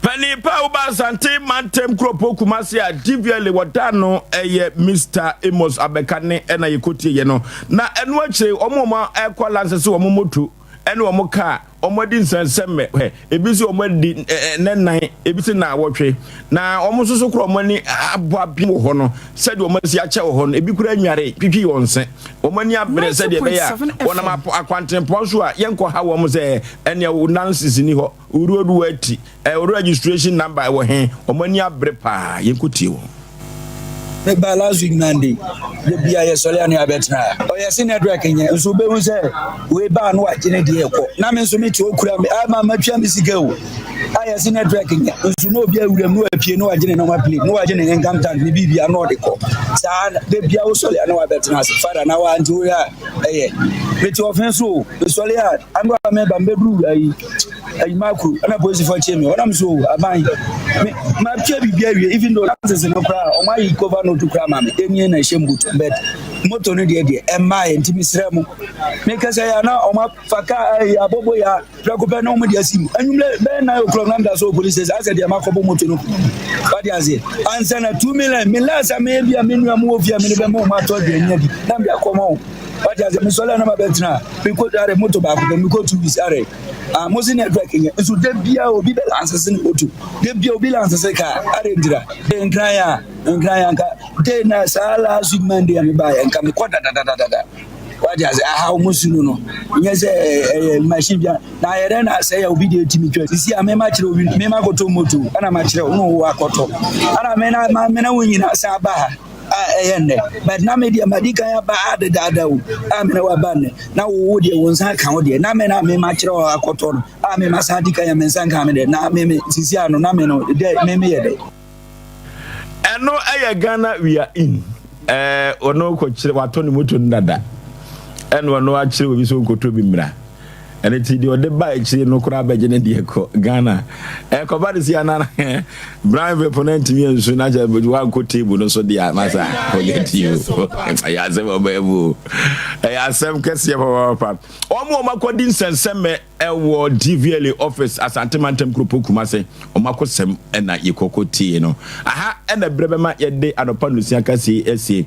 Pani pa uba sante mantem kropo kumasi a DVLA wadano Mr. Amos Abekane ena yikotie ye no na enu akire omoma ekwa lansese omomotu ene omoka omodi nsensemme ebisi omodi nenan ebisi na awotwe na omososo kro omani aboabi ho no sede omasi ache ho no ebi kura nware pipi wonse omani abre sede be ya wona ma Acheampong so a yenko ha wo mo se ene nansis ni ho uruodu ati registration number wo he omani abre pa yenkotie wo the balance with Nandi, the BIA Soliani Abetra. Oh, yes, in a dragon, so be was there. We ban what in a dear. Namen so me to Okram, I'm a Machamigo. I have seen a dragon, so no beer with a new appear, no agent, no plea, no agent, and come down, maybe be a Nordico. San, the BIA Soliano Abetra, Father, now and to which offense so, the Soliad, I'm going to remember Mebu, a Marco, and a position for Chimney. What I'm so, I mind my baby, even though that's no crowd, or my cover to cram, any and a shame but motor no dear, and my intimacy. Make us say, now, or my Faka, a boboya, Dracopa, no media sim, and you let now Nkoranza so police as a Yamakobo motor. What is it? And send a 2 million, Milas, maybe a minimum of your minimum matter, Nambia come on. What is the Solana Betra? We could add a motor back when we go to this area. Most in a tracking, and so there be a be answers in O2. There be a bill answers a car, Arendra, then Crya, and Cryanka, then Sala, Zumandi, and buy and come quarter. What is how much you know? Yes, a machine. Now, I say, I'll be the team. You see, I'm a match of Memago to Motu, and I'm a match of Wakoto. And I mean, I'm a winning at Sabah. But now media Madika bad dada. I'm in our band. Now would you once I count there? Now men I may match or a cotton. I'm a Masadika and Sankamade. Now Meme Sisiano Nameno, the day Meme. And no Aya Ghana we are in. Or no coach Watoni Mutun Dada. And one no actually we so go to Bimra. And it's the other bike, no crab Diego Ghana. Cobadis Yana Brian Veponent to me and soon as I would walk to table, no so dear Massa. Forget you. I asked him a babu. I asked some Cassia for our pap. Or more Macodins and Semme ɛwɔ DVLA office Asantemantem Krupo Kumase omakosem ɛna yekoko tie no aha ɛna brebema yɛde anopa nusia kasi esi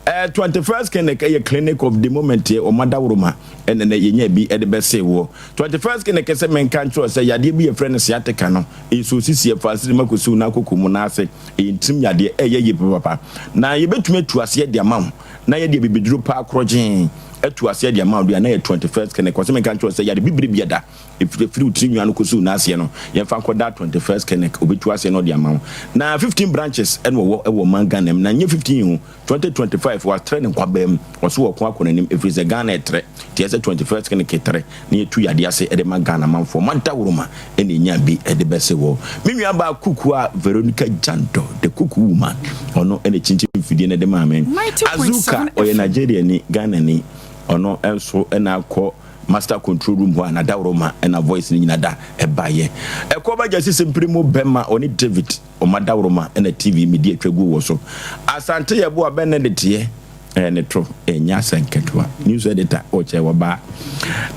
21st clinic clinic of the moment o madawroma ɛna na yenya bi ɛde bɛse wo 21st clinic sɛ menka ntro sɛ yade bi yɛfrɛ no sciatica no ɛso sisi ɛfasiri makosu na kokomu na ase ɛntim yade ɛyɛ yɛ papa na yɛbɛtumi tu ase yɛ de ama ho na yɛ de bibiduro pa akrɔgyen etu ase de amount na 21st clinic ko se me kan tro se ya de bibiri biada efiri utiri nwa no koso na ase no ye fa ko da 21st clinic obetu ase no de amount na 15 branches en wo manganem na nye 15 2025 was training kwa bem so wo ko akonanim efiri se Ghana etre tie se 21st clinic etre na yetu yade ase e de magana manfo manta woroma ene nya bi e de bese wo menua ba kuku a Veronica Janto the kuku woman ono ene chinchin fidie na de ma amen Azuka oye Nigeria ni Ghana ni ono enso ena akọ master control room ho na dawroma ena voice ni nyina da ebaye ekoba jasi semprimo bema oni David o madawroma ena TV media twegu wo so asante yebo abenedete ne tro enya sanketwa news editor o che wo ba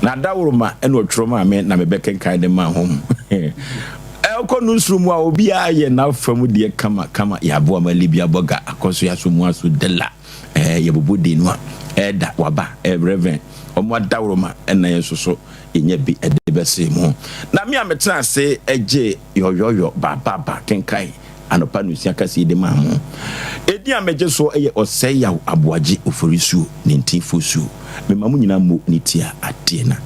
na dawroma ena otwroma ame na mebeken kan de ma hom elko newsroom a obi aye na famu de kama yabo amalibia boga akoso ya so mu aso dela yebobo de no eda waba reverend omo dawroma ena yesoso enya bi edebese mu na me ametra se eje yoyoyo baba kenkai anopa nusia kasi de mamu edi ameje so eye oseya aboaje oforisu ne ntifosu me mamu nyina mo nitia atena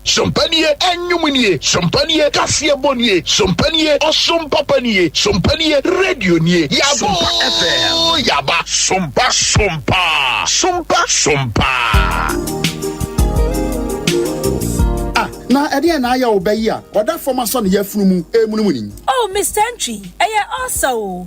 Sompanie enyumunie, sompanie kasie bonie, sompanie osompapanie, sompanie radio nie. Yabo FM, yaba sompa. Na Adea na ya obeyi a oda forma so ne yafunu mu emunumuni. Oh Mr. Entry,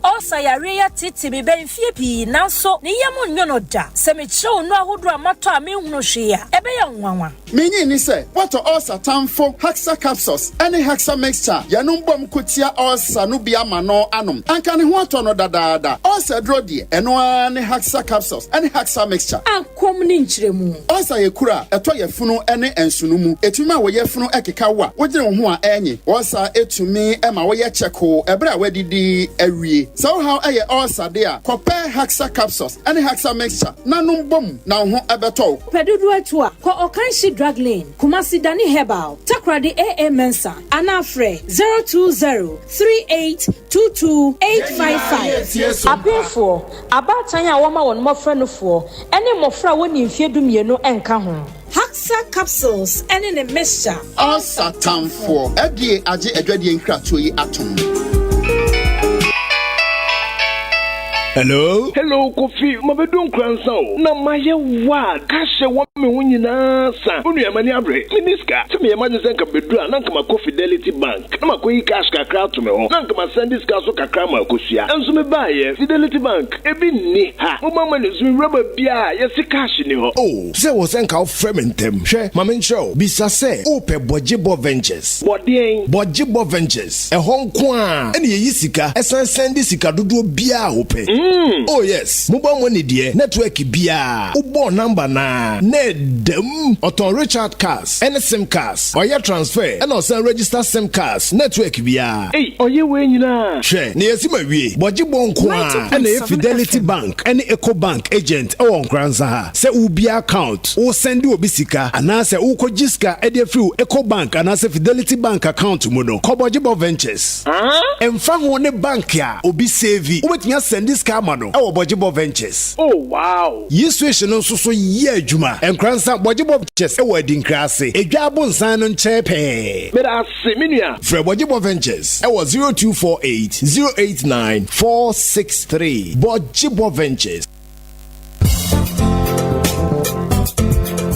also ya reya titi me benfie pi nanso ne yemu nyono da. Se me chew no ahodo amato a me hunu hwe a ebe ya nwanwa. Menyi ni se what also tamfo Haxa capsules any Haxa mixture yanum bom kotia also no bia ma no anom. Anka ne ho ato no dadaada. Also dro de eno ne Haxa capsules any Haxa mixture. Ankom ni nkyeremu. Also ye kura eto yefunu ene ensunumu. Etuma wo yefunu ekeka wa wogire wo ho a enye osa etumi ema wo ye cheko ebra wadidi awie so how eye osa de a kope Haxa capsules any Haxa mixture nanum bom na ho ebeto pedudu atu a ko Okanshi drug lane Kumasi Dani Herbal Takrade AA Mensa Anafre 02038228555 abefo abatan a woma won mofra no fo ene mofra woni mfie dumienu enka ho Haxa capsules and in a mixture. Osa tamfo Adea Akye Abia nkratoyi atom. Hello, Kofi. Mabedu Nkoranza. Na maye wad. Kashe wa me hunyina sa. Unu ya mani abre. Miniska. Tumi ya maji zenka bedua. Nanka mako Fidelity Bank. Nama kwe cash kakra tume ho. Nanka masendi ska so kakra makosia. Enso me baye Fidelity Bank. Ebi ni ha. Mama ni zumi rubber bia. Yesi cash ni ho. Oh, se wo zenka o frementem. She, mama show. Bisa se. Ope Bojibo Ventures. Bodien. Bojibo Ventures. E hon kwa. Eni ye yisika. Esan sendi sika dudu bia ope. Oh yes, mobile money dear network bia. Ubo number na nedem Oton Richard Cars, any SIM cars, or your transfer, and also register SIM cars, network bia. Hey, oye we nyina. She, ni esima wie, Bojibo nkwa, and a Fidelity Bank, any Eco Bank agent, or Nkoranza. Se ubia account, or send you obisika, and answer uko jiska, edi few Eco Bank, and answer Fidelity Bank account mono, Bojibo Ventures. And fan one bank ya, obi save, wait me send this Kamano, our Bojibo Ventures. Oh wow. Yiswation also so ye juma and Nkoranza Bojibo Ventures a wedding crassy. A jabon sign on chepe. But I see minia. Fred Bojibo Ventures. Our 0248 089 463. Bojibo Ventures.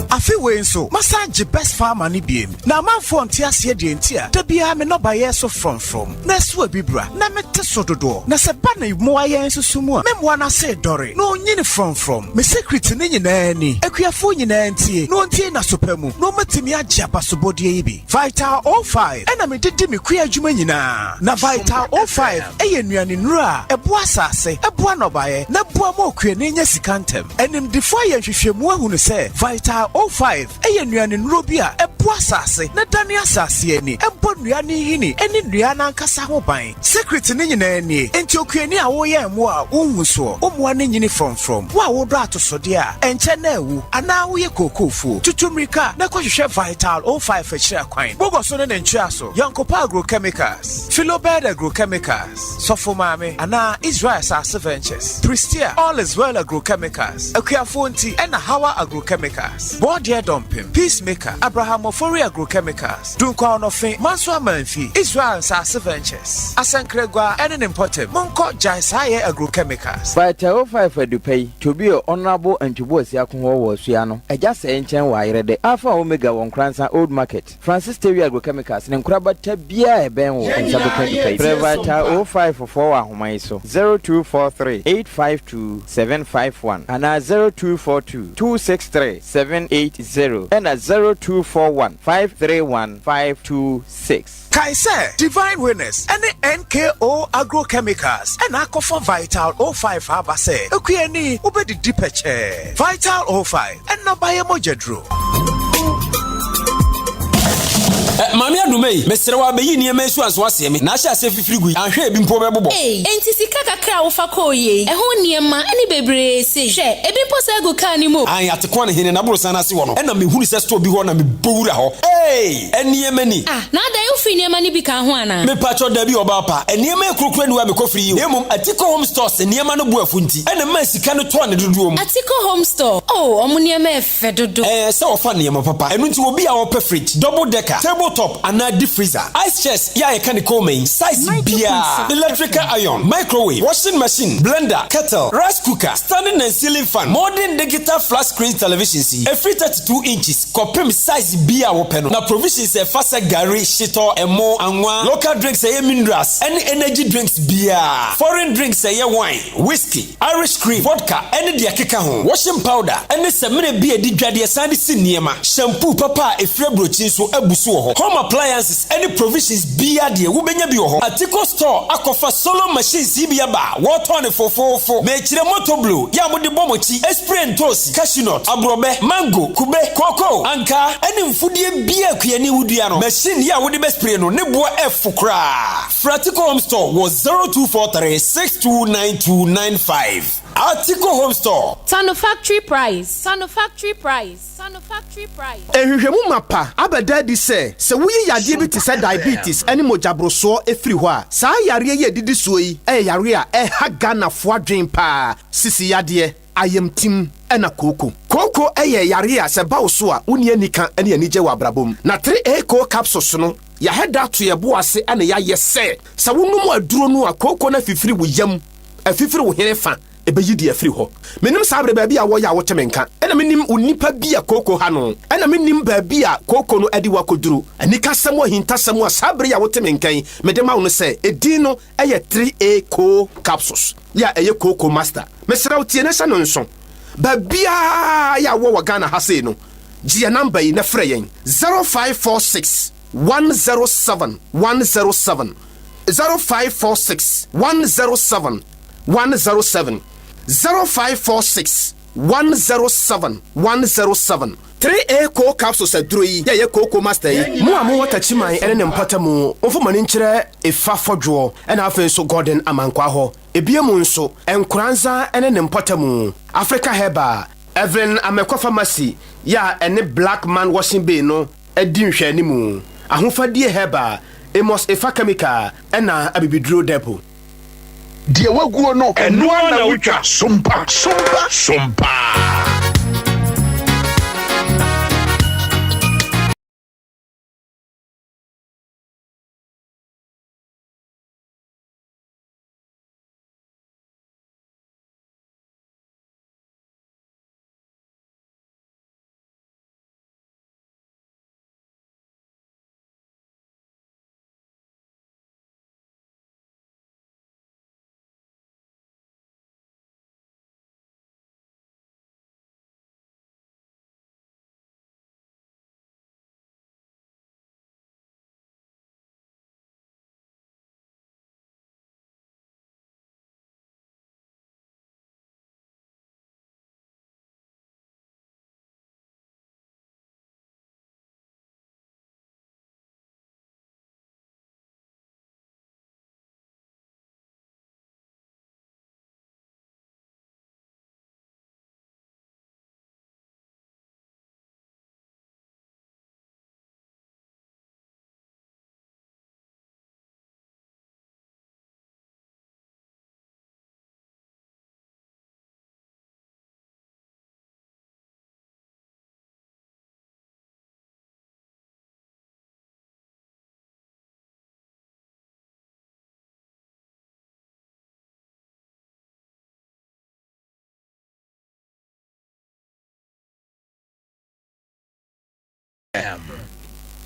Afiwe nso massage best farmer ni biem na manfo ntiase de ntia da bia me no baye so from na so abibra na mete so dodo na se ba na mo aye nsusumu a me mo na se dore na onyini from me secret ni nyina ni akuafo nyina ntie no ntie na sopamu no matimi agye abasobodie yi bi Vital 05 ena me didi me kua adwuma nyina na Vital 05 eye nuane nura ebo asase ebo anobaye na bo ma okua na nya sikantem enim defo ye hwehwemu ahunu se Vital 05 eye nuane nuro bi a ebu asase na dani asase ani ebo nua ne hini eni nua na nkasa ho ban secret ne nyina ani enti okuani a wo ye mo a unhu so omua ne nyini from wo a wo do atosode a enche na ewu ana wo ye kokofu tutumrika na kohwehwe Vital 05 achira kwan bogo so ne ntwa so Yankopa Agrochemicals Philobed Agrochemicals Sofomame ana Israel Sase Ventures Pristia All is Well Agrochemicals Akuafonti and Hawa Agrochemicals Bordia Dumping Peacemaker Abraham Ofori Agrochemicals Dunkwa Onofe Manswa Manfi Israel Sase Ventures Asankregwa and Imported Monko Jaisaye Agrochemicals Vital 05 Edupay to be honorable and to boss Yakunwo Wasuano Eja se enchen wa irede Alpha Omega Nkoranza Old Market Ministerial Agrochemicals Nkrabata bia ebenwo Nsabuke Vital 05 for ahomaiso 0243 852 751 and 0242 263 780 and 0241 531 526 Kaise Divine Winners and the NKO Agrochemicals and Aquafor Vital 05 Habase Okueni Ubedi Dipeche Vital 05 and Nabaye Mojedro Mami adumei mesere wa beyi ni emesu anso asemi na ahya ase fifiri gui ahwe ebi mpo bebobo enti sika kakra wo fa koye eho niema ani bebre se hwe ebi mpo se go ka ni mo an atekwa ne hene na bro sana ase wo no na mehunu se store bi ho na me bowura ho eniema ni na da yo fi niema ni bi ka ho ana me pacho da bi oba pa eniema ekrokro ni wa me kofri yi emum Atiko Home Stores eniema no bu afunti ena ma sika no to ne dodo mu Atiko Home Store omo niema efe dodo se ofa niema papa enu nti obi a wo pe fridge double decker top and deep freezer ice chest ya can main size bia electrical iron microwave washing machine blender kettle rice cooker standing and ceiling fan modern digital flat screen television see every 32 inches copem size bia wopeno na provisions e fasa gari shito emo anwa local drinks e minerals any energy drinks bia foreign drinks e wine whiskey irish cream vodka any dia keka ho washing powder any semene bia di dwade sande siniema shampoo papa e free brochi so abusu ho home appliances any provisions bia de wo benya bi ho Atiko store akofa solo machines bia ba water ne fofofo me kire motor blue ya mo de bomochi spray ntosi cashew nut abrobe mango kube cocoa anka any mfudie bia akuani wudua no machine ya wo de spray no ne bo efukra Atiko Home Store was 0243 629295 Atiko Home Store Tano factory price ehwehwemu mapa abeda di se wuyi yade bi te se diabetes ene mojabroso efiri ho a saa yare ye didi so yi yare a ha Ghana fo adwen pa sisi yade ayamtim ena koko yare a se bawo so a woni anika ene anije wa brabom na 3A co capsules no ya heda to ye bo ase ene ya yese sa wonum aduro no a koko na fifiri wo yam afifiri wo herefa ebeyi di afiri ho menim sabre baabi a wo ya wo chemenka ena menim onipa bi a koko ha no ena menim baabi a koko no adi wakoduru anika samo hinta samo sabre ya wo temenkan medema wo se edin no 3A co capsules ya koko master mesra utie na sha no nso baabia ya wo Ghana ha sei no gia number yi na frɛ yen 0546 107 107 0546 107 107 0546 107 107 3A co capsules adroyi ye koko master yi mu amu watachiman ene ne mpata mu ofo mani nkyere efa fodwo ena afen so Gordon amankwa ho ebiemu nso Nkoranza ene ne mpata mu Africa Herba Evelyn Amekwa Pharmacy ya ene Black Man Washing Bay no edi nhwe ni mu ahofadie Herba Emos Efa Chemical ena abibidro depot die waguo no eno na utwa sompa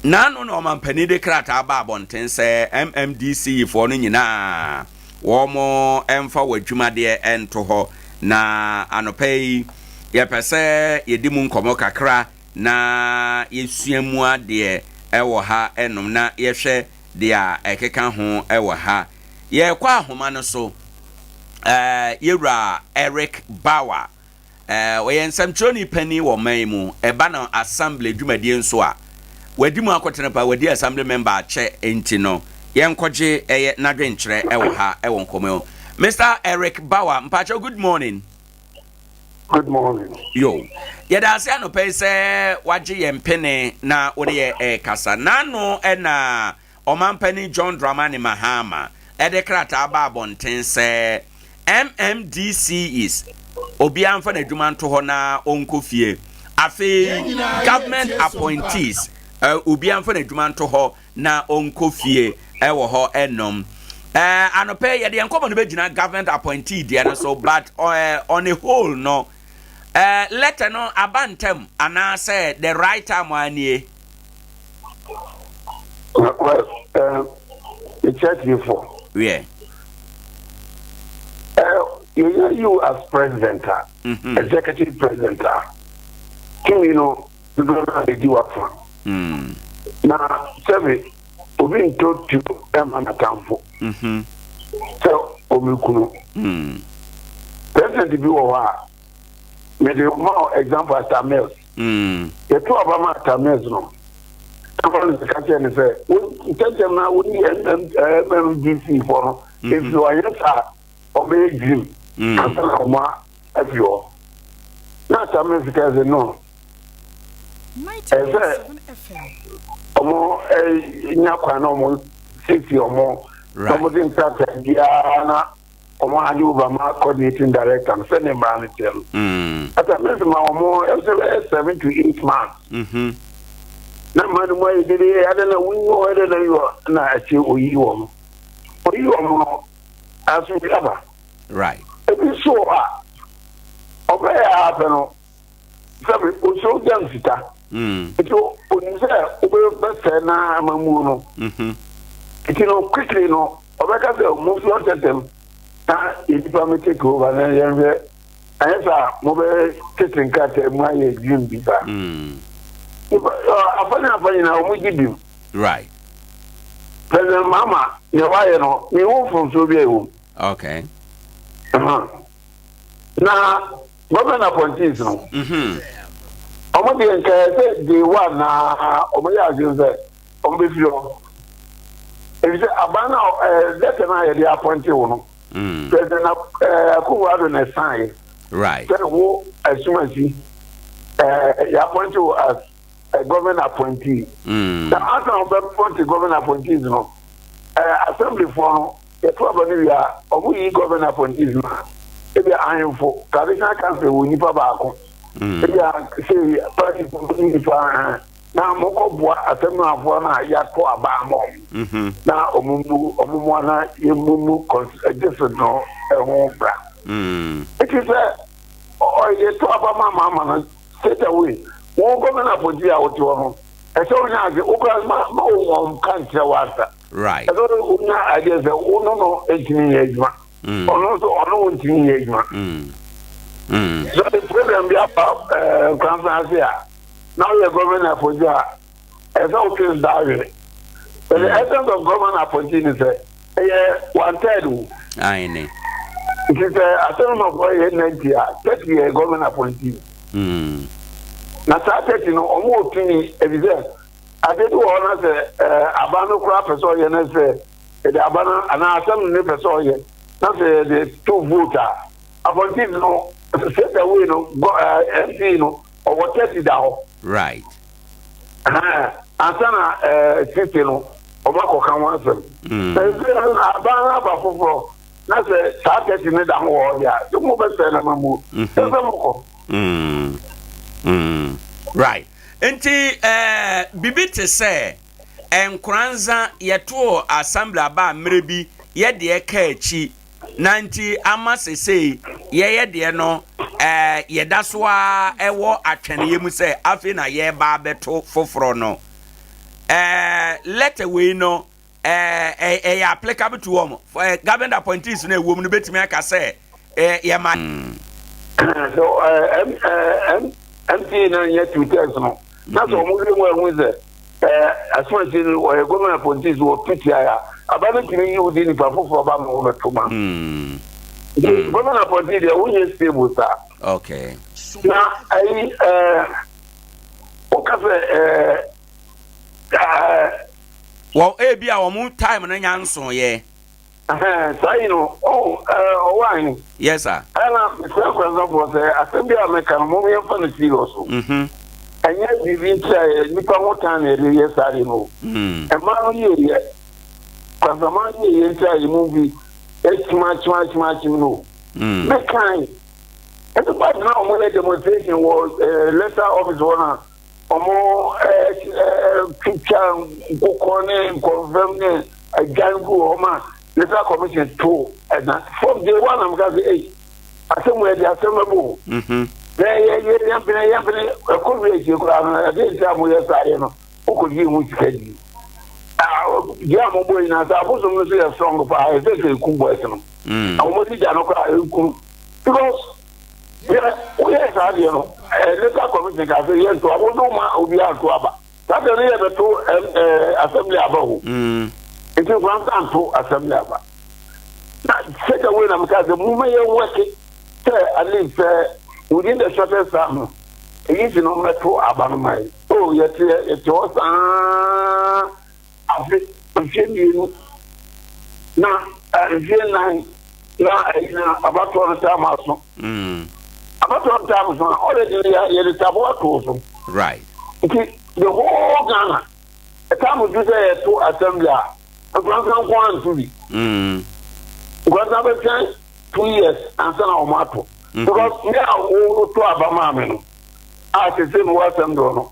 nano no mampani de krata ba bonten se MMDC for no nyina wo mo emfa wadwuma de ento ho na anopei ye pese yedi mu nkomo kakra na yesuamu ade ewo ha enom na yehwe de a ekeka ho ewo ha ye kwa ahoma no so yewra Eric Bauer we nsam pani wo maimu eba na assembly dwumadie nso a wadi mu akotene pa wadi assembly member che enti no yenkwoje nadwenkyere ewo ha ewo nkomo Mr. Eric Bauer mpacho good morning. Good morning. Yo. Yeda ase anope se waje yempene na wode ye kasa nano na omampani John Dramani Mahama krata aba bonten se MMDC is obiamfa na adwuma nto ho na onkofie afi government appointees obiamfa na adwuma nto ho na onkofie ewo ho enom anope yede enkomo no begina government appointee dia so but on a whole no letter no abantem ana say the right time anie it's just you for yeah you as president, executive president, you know, you don't do work for. Now, Sevi, we've been told to Emma Nakamfo. So, Omikuno. President, if you are, made a more example as Tamils. The two of them are Tamils, no. Someone is the country and say, we tell them now, we need MMDC for if you are yes, obey dream. Asana afio na tame fika ze no 90.7 FM omo nyakwa na omo safety omo omo din tata dia na omo adi Obama coordinating director and send him around tell atame ma omo 7 to 8 months na manu mo idire adana wunyo adana yo na achi oyi omo asu biaba right. Ebi so obey happen. Sabi o jam sita. Eto onise obey best na amamu no. Iti no quickly no obeka say move your system. Na it permit take over na yenwe. Ayesa mo be kitchen cat mu aye dream bi ba. Afani na o gidim. Right. President Mama, you why no, me won from so be wo. Okay. Now, government appointees no. Omo de nke say the one na omo ya ju say omo be fio. If say abana let na ye appointee wo no. President Akufo-Addo na sign. Right. Say wo asumasi ya appointee wo as a government appointee. Now after appointee government appointees no. Assembly for no the problem we are omu government appointees na. Ebi ayinfo traditional council wo nipa baako ebi say party ni fa na moko boa asemu afo na ya to aba mo na omumu na yemumu just no ehun bra it is o ye to aba mama na straight away wo government appointee a wo ti wo no e so nya age o kra ma o kan tire wata right e so nya age se wo no ejini ejuma ono ntini yejuma so the program be about Nkoranza here now the government appointee as all things that but the essence of government appointee is 1/3 aine it is a term of 90 30 government appointee na 30 no omo otuni ebize adedu ona se abano kura person ye na se the abana ana asem ne person ye na se the two voter appointee no straight away no MP no or 30 down right asana 50 no obako kan wansem abana ba foforo na se 30 ne da ho ya so mo be se na mamu se mo right enti bibi te se Nkoranza yeto assembly aba mrebi ye de ka achi nanti ama sesei ye de no ye daso a ewo atwene yemu se afi na ye ba beto foforo no let away no applicable to them for government appointees in a woman betimi aka say so MP na yet 2 times no that's all we say as far as government appointees were PTI about you within the for about over 2 months. Government appointees they won't stable sir. Okay. Now well, be our moon time and answer, yeah. So, you know, Owoahene. Yes, sir. And Nkoranza was assembly American movie for the also. And yet, we didn't say, Nipamotan, yes, I know. And man, yeah, because the man here inside the movie, it's much, no. That kind. And the part now, when the demonstration was lesser office owner. Omo picture go confirm a gangu oma letter commission 2 and from day 1 I'm going to say somewhere the assemblable yeah could be you didn't tell me yes no who could give which kedi yeah mo boy na sa boso mo say strong for I say ku boys no omo di ja no kwa because yes, I know. Letter commission can say yes to I will know my Obia to Abba. That's the real to assembly above. It is one time to assembly abba. Take away them because the moment you're working, at least within the shortest time, it is no matter about my. Oh, yes, it was you now, about 1 time also. About 1 time, already the tabo. Right. The whole Ghana, a time of say to assembly, a grand to be. Because 2 years and son of Mato. Because now, to Abamamino, I say, what I'm doing.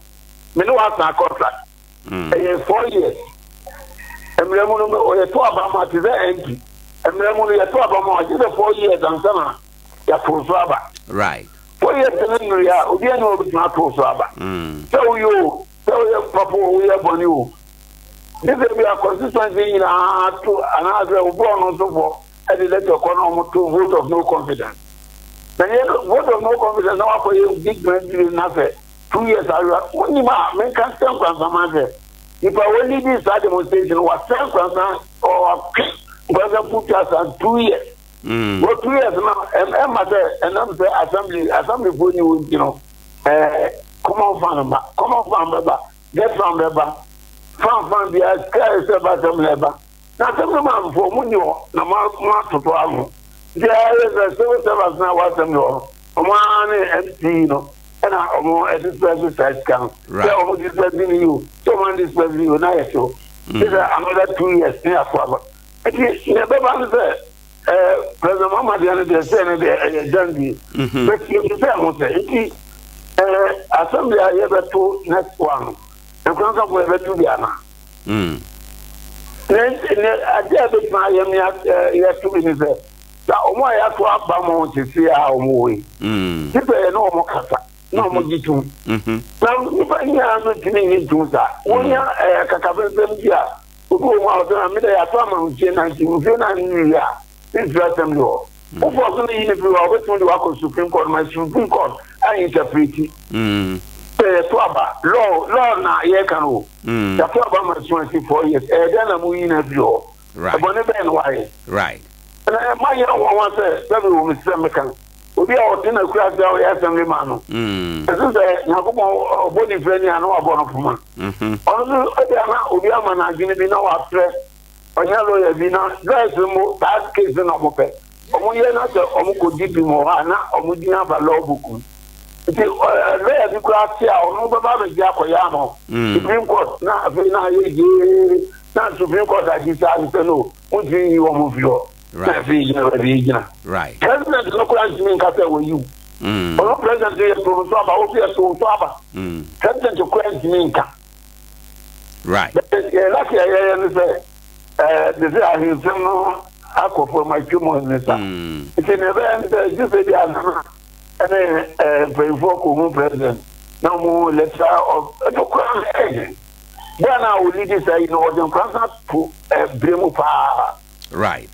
Me no have a contract. 4 years. And Remuno or a 2 Abama to the empty. And Remuno, a 2 Abama, just 4 years and son. Right. 4 years and we are no not to Saba. So you, Papa, we are on you. This will be a consistency in another born on so forth, and the letter to vote of no confidence. Then vote of no confidence now for you, big man, nothing. 2 years, only man can stand for some answer. If I only this demonstration was stand for or brother put us on 2 years. But 2 years now, and I'm the assembly for you, you know, come on, member, get from member, from the sky about some member. Now, some man for Munio, no matter to Amo. There is a civil service now, what's them know, and you know, and I'm more at this present count. Right. So, this person you, someone this person you, now, so. This is another 2 years, near Father. It is never there. President Mama the Senate Jandy. But you say, assembly I ever to next one. And Kranza will ever to the Anna. Then I did my year 2 minutes. That Omo ya to Abamo to see how movie. People no more kasa, no more jitu. Now, if I hear to me to that, when you are Kakabem here, who go out and meet a farmer who change and you this assembly law. Who was in the always want to work on Supreme Court, my Supreme Court, I interpret it. Law na ye can the Twaba my 24 years, then I'm in a view. Right. Right. And my young one says, that will be American. We are out in a class down the assembly man. This is a Nakumo body friend and no about man. Also, Obiama and Guinea be now after. Onyalo yebina guys mo that case na mo pe omo ye na se omo ko dibi mo na omo dina ba law book ti le bi ko atia ono baba be dia ko ya no Supreme Court na afi na ye na Supreme Court agisa ni no o ji yi wo mo fio na fi jina right president no ko anti min ka se wo you ono president ye to so aba o fi so aba president ko anti min ka right like ye say this is a his no for my human sir. It's an event just and before president. No more letter of no crown agent. When I will lead this, you know, the Nkoranza to Bremu Pa. Right.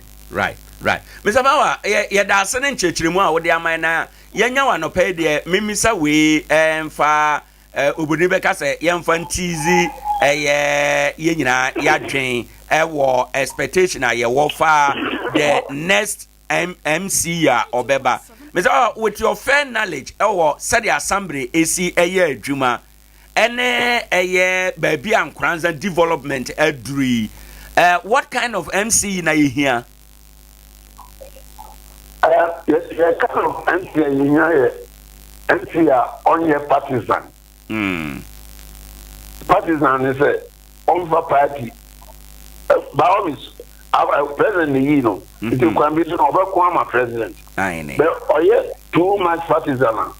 Mr. Bawa, that's an inchimua with the Amana, Yanya no pay the Mimisa we fa Ubudibeka say, Yamfan Tizi, Yadjane, war expectation, I war far the next MC or Beba. Mr. With your fair knowledge, said the assembly AC a year, Juma, and a year baby Nkoranza development edri. What kind of MC na you here? The kind of MC you hear, MC on your partisan. Partisan is a on for party. By all means, our president, you know, it can be over president. But too much partisan.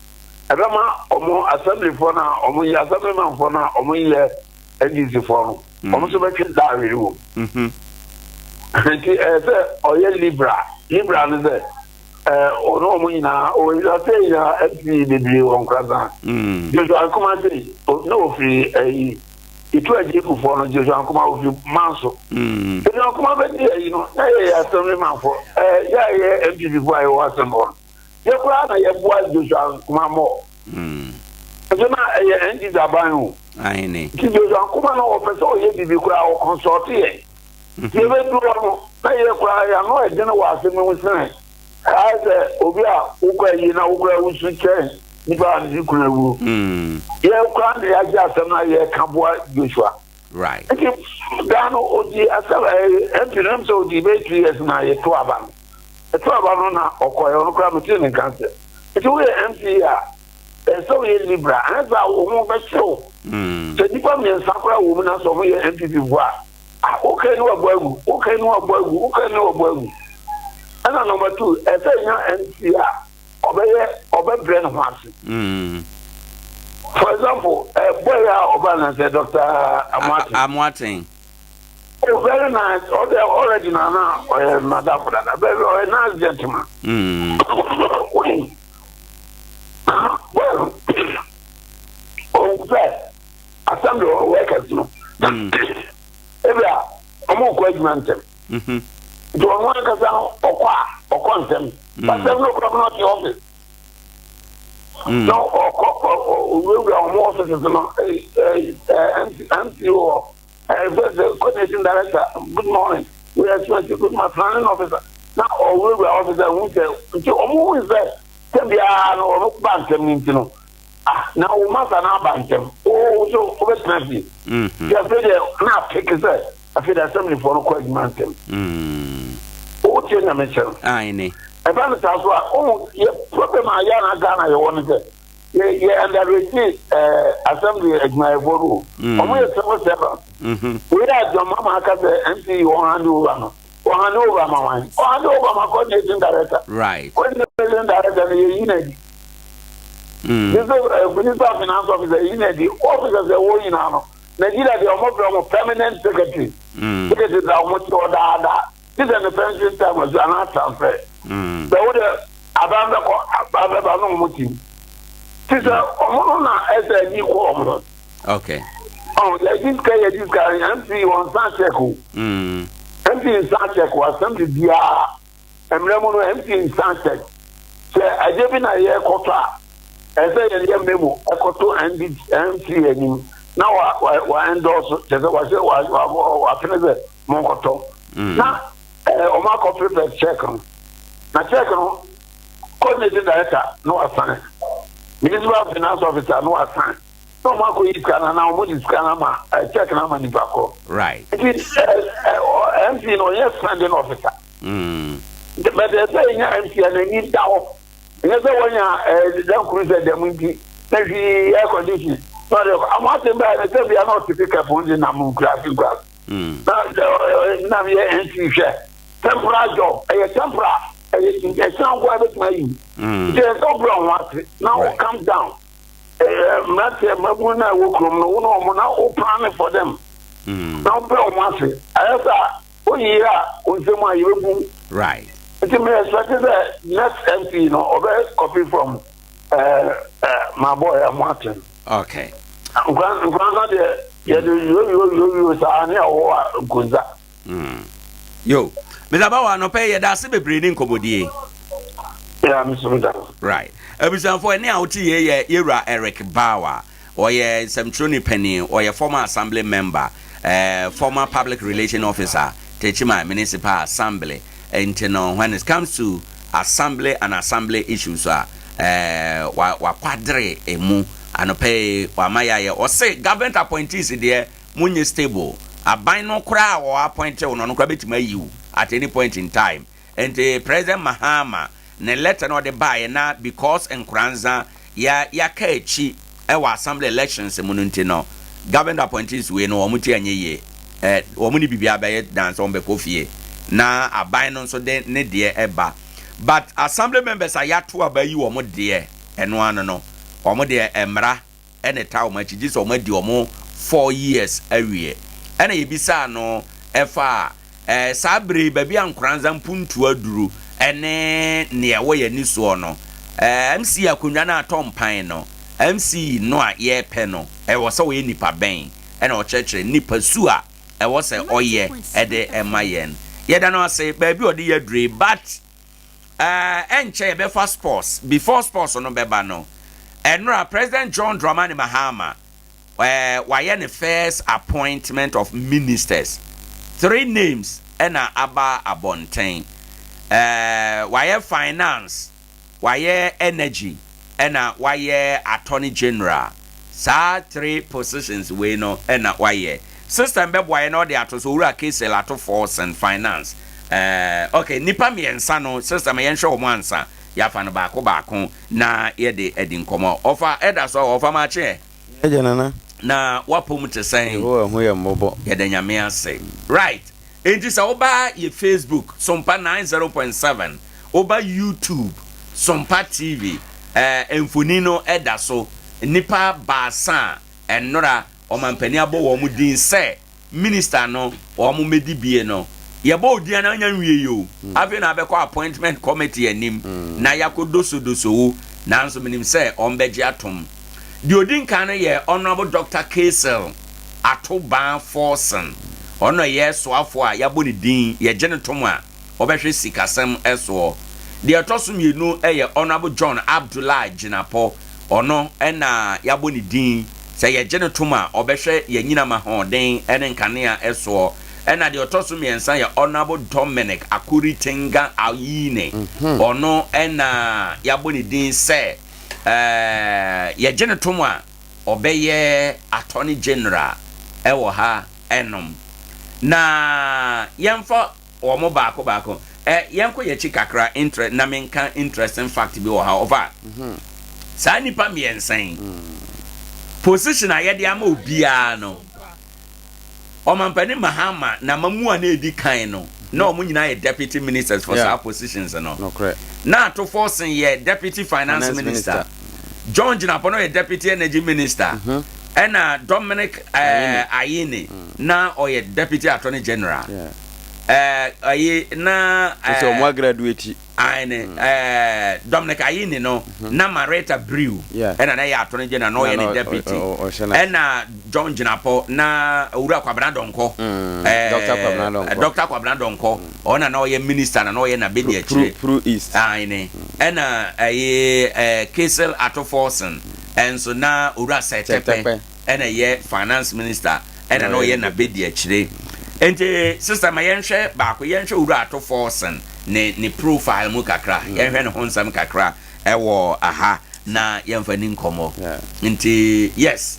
Adama omo assembly for now, omo assemblyman for now, omo NDC for now. Omo so be that review. Oye Libra is there. Ono omo ina o say ya FP de bi on Nkoranza. Joshua Nkuma say no free itu aje ku for no Joshua Nkuma o fi manso. Joshua Nkuma be there, you know, na ya assemblyman for ya FP for I was on. You cry na your boy Joshua Kumamo. So na NG Zabanyu. Aine. Joshua Kumano person ye bibi kura o consult ye. You be do no na ye kura ya no e dey no wa asem we say. I say obi a ukwa yi na ukwa usu chen ni ba ndi kura wu. Ye kura na ya ja asem na ye kaboa Joshua. Right. Dano odi asem empirem so di be 3 years na ye to aban. It's all about na okoye onu kra mutin cancer. It's we MC so we Libra and za wo be show. So dipa me sakura wo na so we MPP voa. Okay no agbagu, okay no agbagu, okay no agbagu. And number 2, e say yan MC obey brain house. For example, boy Obana say Dr. Amwatin. Oh, very nice. Oh, they already now, Madam, very nice gentleman. Well, fair. Assembly workers, no. Every I'm more quite mental. Do I want to say, or consent? But there's no problem at the office. No, or we are more MCO. The coordinating director, good morning. We are supposed to my planning officer. Now, or we were officer who said, who is there? Tell me, I know, bank them, you know. Now, we must not bank them. Oh, so oversnappy. Just now, take it there. I feel assembly for a quick mountain. Oh, Tina Mitchell. I know. About the house, oh, you problem, I am Ghana, you want to say. Yeah, and the receipt assembly at my vote. Only 7. We had your mama cut the MC 100 over. 100 over my mind. 100 over my coordinating director. Right. When the president director, you unity. This is Minister of Finance officer, unity. Officers are all in Ano. Nigeria, they are more permanent secretary. Secretary that want to order. This is the pension time was an transfer. The order about no okay. Oh, this guy, MC on Sancheco. MC in Sancheco was something dear. And Ramono MC in Sancheco. So I gave in a year quota. I said a year memo, a quota and MC and now I endorse the was finished Moncoto. Now, Omako prepared check on. Now, check on coordinating director, no assign. Ministerial Finance officer, no assign. No, Marco is Canada, now, what is Canama? I check Nama Nibako. Right. It is MC, no, yes, standing officer. But they're saying MC and they need down. Yes, when you don't cruise at the windy, maybe air conditioning. Sorry, I'm not in bed, I tell you, I'm not to pick up on the Namu graphic grass. Now, the MC share. Temporary job, a temporary. There's no problem. Now come down. Mabuna will come. No, now plan for them. Now, problem. I right. It's a next MC, copy from my boy Martin. Okay. Grandma, You say Nkoranza. Yo, Mr. Bawa no pay that's be breeding komodie. Yeah, Mr. Right. Ebisan for any out here era Eric Bawa or ye Semtroni Penny or your former assembly member, former public relation officer, Techima Municipal Assembly. And you know, when it comes to assembly and assembly issues, wa padre emu anope wa maya or say government appointees there munye stable. A bino cra or appointed on no you at any point in time. And President Mahama ne letter no de buy na because Nkoranza ya kechi ewa assembly elections mununtino. Government appointees we no omuti anyeye omuni bibia baye dance on bekofie na abino so de ne de eba. But assembly members are yatu abayi omo de eno ano no omo de emra ene ta omo chiji so omo de omo 4 years awie. Ena yebisa no efa sabre baby Nkoranza mpuntu aduru ene ne wo ye ni so no MC akonwa na atompan no MC no a ye pe no wo se wo ye nipa ben ena o church nipa su a wo se oye ede emayen ye da no say baby odi ye dre but enche be for sports before sports no beba no enra President John Dramani Mahama why the first appointment of ministers 3 names ena aba abonten why finance why energy ena why attorney general sa 3 positions we no ena why system be why no dey ato so ura case lato force and finance okay nipa miensa no system yen hwe omo ansa ya fa no baako na ye de edin komo offer eda so offer ma che ejenana na wapom te say ho ye mbobo ye de nyame ase right enti sa oba ye Facebook Sompa 90.7 oba YouTube Sompa TV emfonino eda so nipa baasa enora omampani abo wo mu din se minister no wo mu medibie no ye bo odi na nya nwie yo ave na be ko appointment committee anim na yakodoso wo nanso minim se ombeje atom the odin kan ye honorable Dr. Kesel Atoban Forsen ono ye soafo a yabo ni din ye genetom a obehwe sikasem eso the atosum yenu ye honorable John Abdullah Jinapo ono na yabo ni din se ye genetom a obehwe ye nyina ma hoden ene nkanea eso ena the otosum yensa ye honorable Dominic Akuritinga Ayine ono na yabo ni din se ye genetom a obeye attorney general ewo ha enom na yemfa omo baako yenko ye chikakra interest na menka interesting fact bi wo ha over sa nipa miensan position a ye de ama obia no omampani Mahama na mamu a na edi kan no na omo nyina ye deputy ministers for some positions no correct na to forcing ye deputy finance minister John Jinapono ye deputy energy minister ena Dominic Ayine na oye deputy attorney general ayi na so mo graduate Ayine Dominic Ayine no na Marita Brew ena na ye attorney general no ye deputy ena John Jinapo na Ura Kwabena Donko Dr. Kwabena Donko ona na oye minister na no ye na bedi akire through east Ayine ena ayi Kesel Atoforsen enso na Ura Setepe ena ye finance minister ena no ye na bedi akire ente sister ma yenhwe baako yenhwe Ura Atoforsen ne profile mu kakra yenhwe ne honsam kakra ewo aha na yemfa ni nkomo nti yes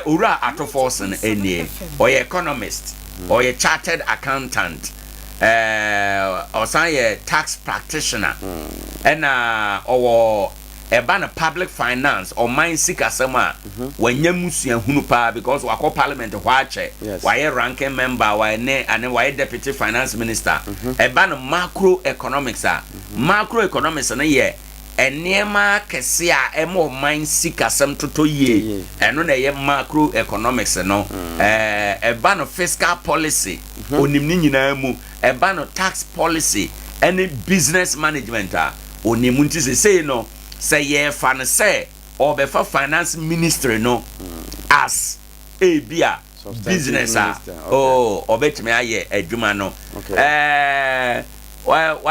Ura Atoforsen enie oye economist oye chartered accountant osan tax practitioner ena owo eba na public finance or mine sikasema wanya musua hunu pa because wako parliament hwache waye ranking member waye ane waye deputy finance minister eba na macroeconomics macroeconomics na ye eniema kese a emo mine sikasem toto ye eno na ye macroeconomics no eba no fiscal policy onim ni nyina mu eba no tax policy any business management onim nti se no say ye fan say or befa finance ministry no as bia business oh obetime aye adwuma no why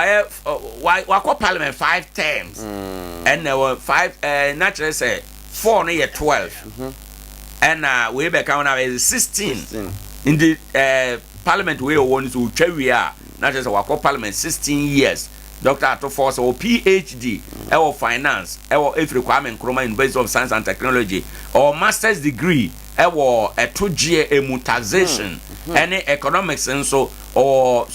parliament 5 terms and there were 5 naturally say 4 no year 12 and we be count now is 16 in the parliament we want to we are naturally say why parliament 16 years Dr. Atofos or PhD or finance or if requirement Nkrumah University of Science and Technology or master's degree or a 2-year taxation any economics and so or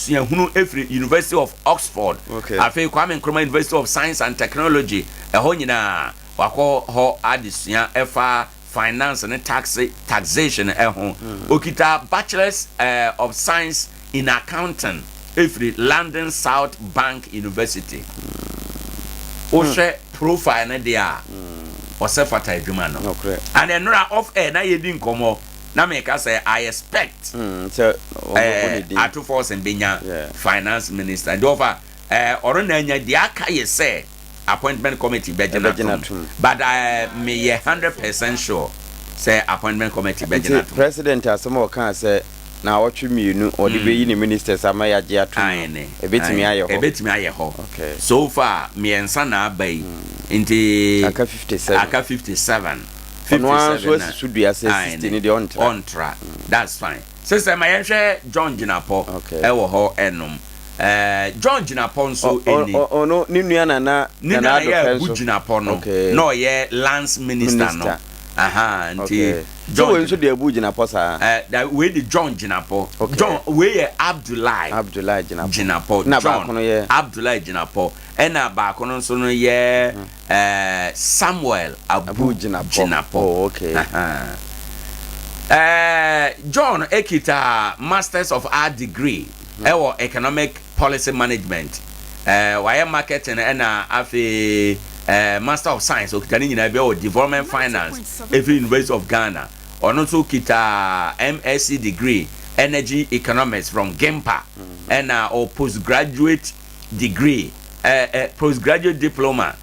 every University of Oxford afi Kwame Nkrumah University of Science and Technology ho nyina wako ho adisia efa finance and taxation ho okita bachelors of science in accounting every London South Bank University o profile na dia o se fata adwuma no and enra off air na yedi nkomo na me ka say I expect so atu force and benya finance minister and over oro na anya dia aka ye say appointment committee bejina but me 100% sure say appointment committee bejina president asemo kan say na watch me no or the be ni ministers amaya je atu ebetimi aye ho okay so far me ensa na abai inti aka 57 should be assessed in the on track that's fine sister my John Jinapo ewo ho enom John Jinapo so eni no ni nua na do Jinapo no ye lance minister no aha nti John nso de abu Jinapo sa that we the John Jinapo John we Abdullah Jinapo na ba kono ye Abdullah Jinapo ena ba kono nso no ye Samuel Abu Jinapo okay John ekita masters of art degree ewo economic policy management why marketing ena afi master of science okitani nyina be o development finance every University of Ghana ono so kita MSc degree energy economics from GEMPA and or postgraduate degree postgraduate diploma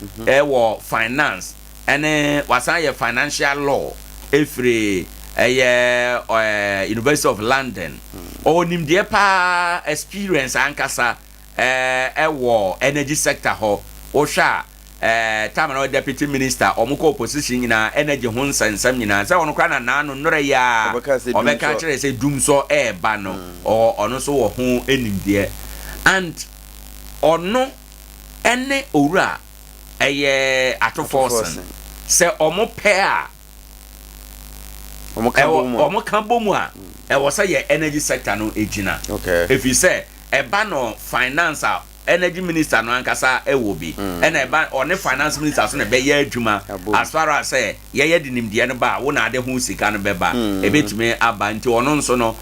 finance and wasan financial law every University of London or nimdie pa experience ankasa energy sector ho o sha time na deputy minister omukọ opposition nyina energy ho nsensam nyina say ono kwa na nanu nnore ya obeka kire say dum so ba no o ono so wo ho enimde and ono ene owura atoforsen say omo pair omo kan bomu a wo say ye energy sector no ejina if you say ba no finance energy minister no ankasa will be and on the finance minister so na be ye adwuma as far as say ye dinimde no ba wo na ade ho sika no be ba e betime aba nti ono nso no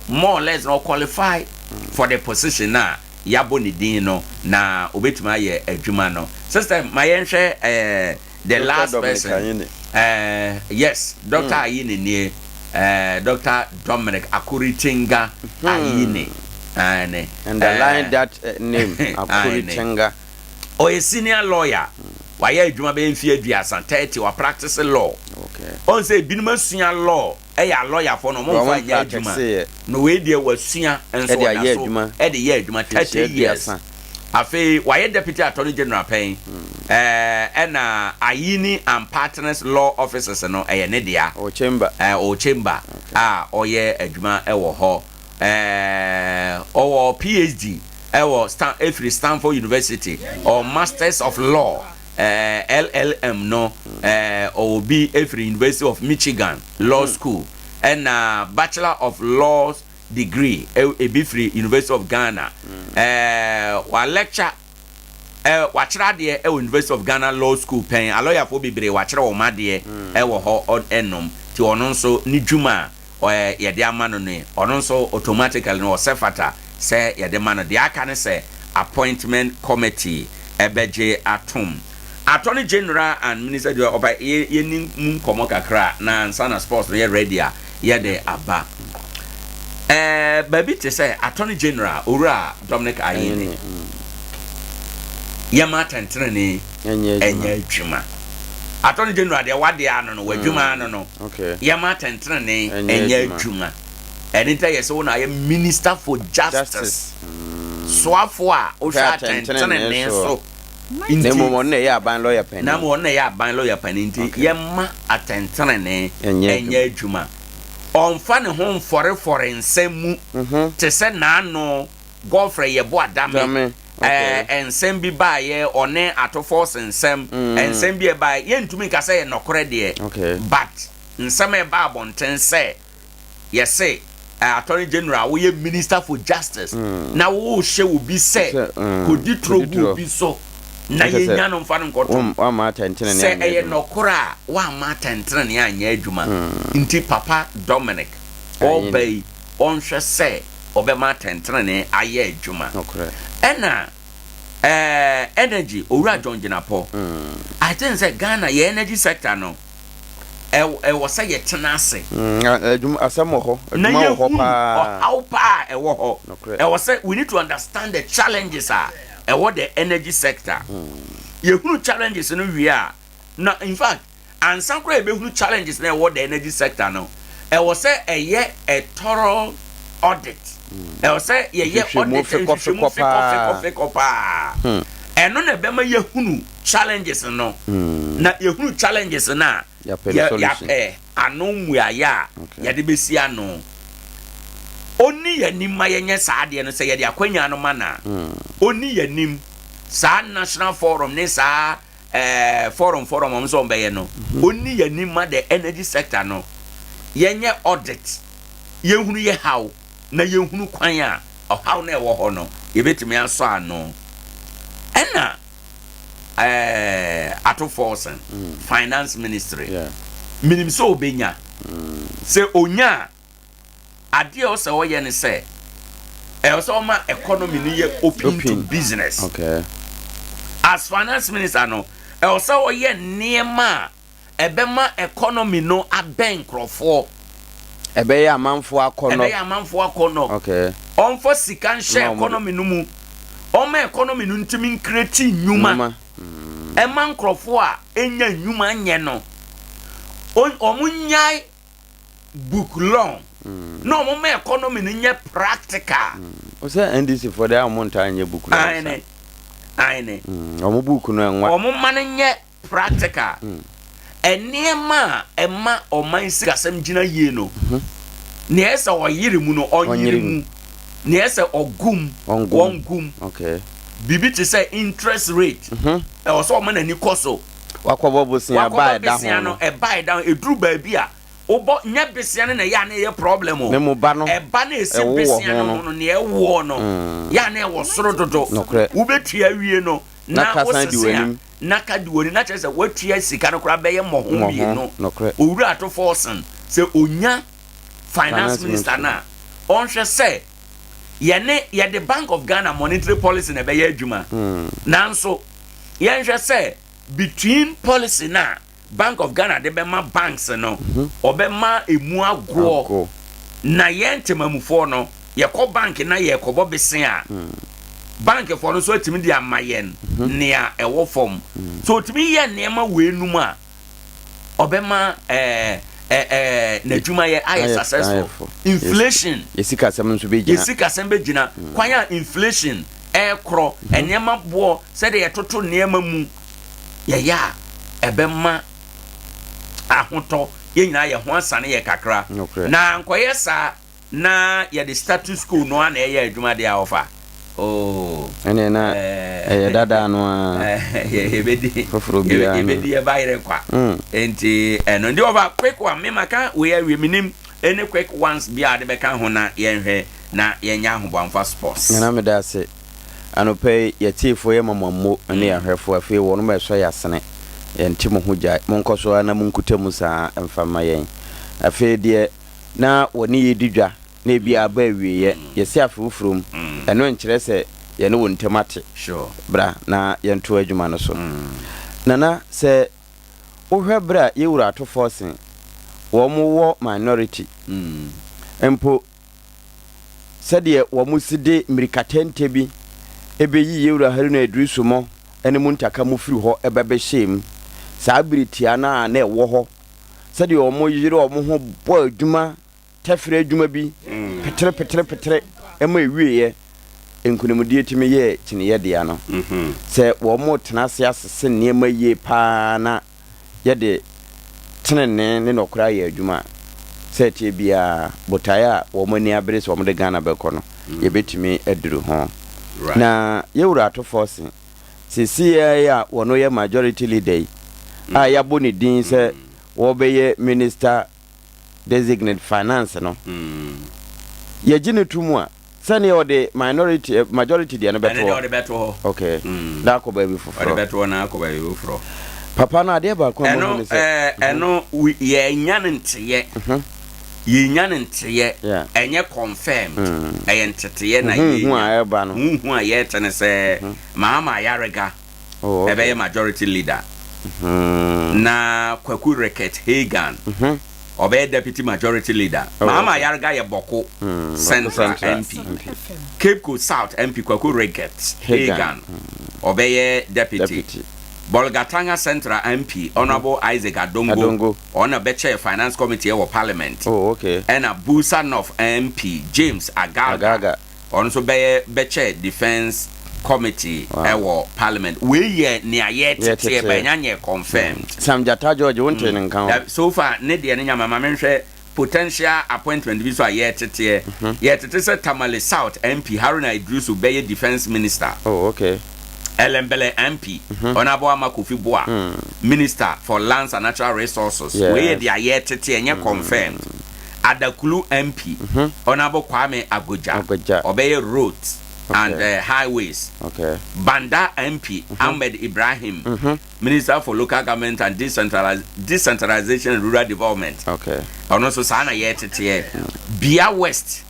more or less no qualify for the position na yabo ni din no na obetime aye adwuma no sister my yenhwe the last person yes Dr. Ayine ni Dr. Dominic Akuritinga Ayine and underline that name Akuritinga a senior lawyer why adwuma be mfie aduasa 30 wa practice law okay on say binuma senior law a lawyer for no mo fa ya adwuma no we dey wasua enso na so ye adwuma 30 years afi why deputy attorney general pen na Ayini and partners law officers no ne dia o chamber oye adwuma ewo ho or PhD or Stanford University or Masters of Law LLM no or be every University of Michigan Law School and Bachelor of Laws degree be free University of Ghana wa lecture wachira de University of Ghana Law School pen a lawyer for bebre wachira o ma de wo ho enom ti ono nso ni dwuma ye de amano ne ono nso automatically no sefata say ye de mano de aka ne say appointment committee ebeje atom attorney general and minister de oba ye ni mun komo kakra na ansana sports ye ready a ye de aba baby te say attorney general ora Dominic Ayine yama tentrene enya adwuma Attorney General de wade ano no wadwuma ano no yema tentrene enye adwuma enita yese wona ye Minister for Justice so afo a o hwa tentrene so nemo wonne ya ban lawyer pen na mo wonne ya ban lawyer pen nti yema atentrene enye adwuma onfa ne ho mfore nsemu te se na ano godfrey ye bo adame ensem bi ba ye one atofo sensem ensem bi ba ye ntumi ka say nokore de but nsem e ba bonten say yes say Attorney General we Minister for Justice na wo hye wo bi say kodi trobu bi so na ye nya no mfa no nkoto wa ma tentene ne say e nokore a wa ma tentene ne anya adwuma nti Papa Dominic obey onhwe say obema tentene ne aye adwuma ena energy owura John Jinapo I think say Ghana ye energy sector no e was say ye tenase asamo ho adwuma ho pa how pa e wo ho e was say we need to understand the challenges are e what the energy sector ye hunu challenges no wi a na in fact ansan kra e be hunu challenges na what the energy sector no e was say a thorough audit I say ye audit kopa eno na be ma ye hunu challenges no na ye hunu challenges na ya anu muaya ya de besi anu oni yanim ma yenye saade no say ye de akwanya no mana oni yanim sa national forum ne sa forum omso mbe no oni yanim ma the energy sector no yenye audit ye hunu ye how na yenhunu kwan a how na ewo ho no yebetimi aso ano ena ato force finance ministry minim so obenya se onya ade o se woye ne se e so ma economy ni ye open to business as finance minister no e so woye niema ebema economy no abenkrofo ebe ya amanfo akono okay onfo sikan share economy no mu oma economy no ntimi create nyuma eman krofo a enya nyuma nye no omunyai book long no mo economy no nye practical o say NDC for the amount anye book long aine omo book no enwa omo man nye practical enema ema oman sikasem gina yie no ne esa oyire mu no onyire mu ne esa ogum wongum okay bibi to say interest rate e o so oman ani koso wakobo bosia buy down no e buy down e duru ba bi a obo nya besia ne ya na ye problem o me mo ba no e ba na esi besia no ne e wo no ya na e wo soro dodo wo betua wie no na wo naka duoni na chese watua sika no kra beye mohombi no owura to forsen se onya finance minister na onhwe se ye the Bank of Ghana monetary policy na beye adwuma nanso ye nhwe se between policy na Bank of Ghana de be ma banks no obema emu agwo na ye ntemamufo no ye ko bank na ye ko bobesen a bank for no so timi dia mayen nea ewo form so timi ye neema wenum a obema na dwuma ye aye successful inflation yesika sem nso be gina kwanya inflation ekro neema bo se de yetoto neema mu ye ya ebema ahoto ye nyina ye ho asane ye kakra na nkoye sa na ye the status quo no na ye adwuma de aofa oh ene na dada no ebedi e bayre kwa enti eno ndi over quick one me maka we are minim any quick ones bi ade beka ho na yenhwe na yenya ahobamfa sports na me da se anope yetifo ye mamammo ne ahwefo afi wo no me so yasene enti mo hoja monkoso na munkutemu sa mfama yen afi de na woni yedidwa na bi aba wiye yesi afufrum eno nkyere se ye ne wontemate sure bra na yento adwuma no so nana se ohwe bra ye wura to forcing wo mo wo minority empo se de wo mo side mirikatente bi ebe yi ye wura haru na adrusu mo ene mu ntaka mu firi ho ebebe shem saa biritia na na ɛwɔ hɔ sɛdeɛ ɔmo yiri ɔmo ho bɔ adwuma tɛfrɛ adwuma bi petere ɛma ewie enkunimudie timi yɛ kyiniyɛ dia no sɛ wɔmo tena ase asese nneɛma yie paa na yɛde tenene ne nokora yɛ adwuma sɛ tie bia botae a wɔmo ni abere sɛ wɔmo de Ghana bɛkɔ no yɛbɛtumi aduru ho na yɛwura atofo se sisi ya wɔno yɛ majority leader yi a yɛabɔ ne din sɛ wɔbɛyɛ minister designate finance no yɛgye ne tumu a sɛne ɔde majority deɛ no bɛto okay da akɔ baabi foforɔ papa no adeɛ baako ɛno yɛnya ne nteyɛ yɛnya ne nteyɛ ɛnyɛ confirmed ɛyɛ nteteyɛ na yɛnya huhu a yɛte ne sɛ Mahama Ayarega ɛbɛyɛ majority leader na Kwaku Reket Hagan obey deputy majority leader. Mahama Ayarega ye Boko Central MP. Cape Coast South MP Kwaku Reket Hagan obey deputy. Bolgatanga Central MP Honorable Isaac Adongo on a Beche Finance Committee or Parliament. Oh, okay. And a Busa North MP James Agaga also be Beche Defense Committee or Parliament. We ye near yet by confirmed. Sam Jata George won't count. So far, Nedia Mama potential appointment visa yet yet it is a Tamale South MP Haruna Idris Ubeye Defense Minister. Oh, okay. Elembele MP, Honorable Amakufi Boa, Minister for Lands and Natural Resources. We the ayetete and confirmed. Adakulu MP, Honorable Kwame Agoja, Obey Roads and Highways. Okay. Banda MP, Ahmed Ibrahim, Minister for Local Government and Decentralization and Rural Development. Okay. And also Sana yetete. Bia West.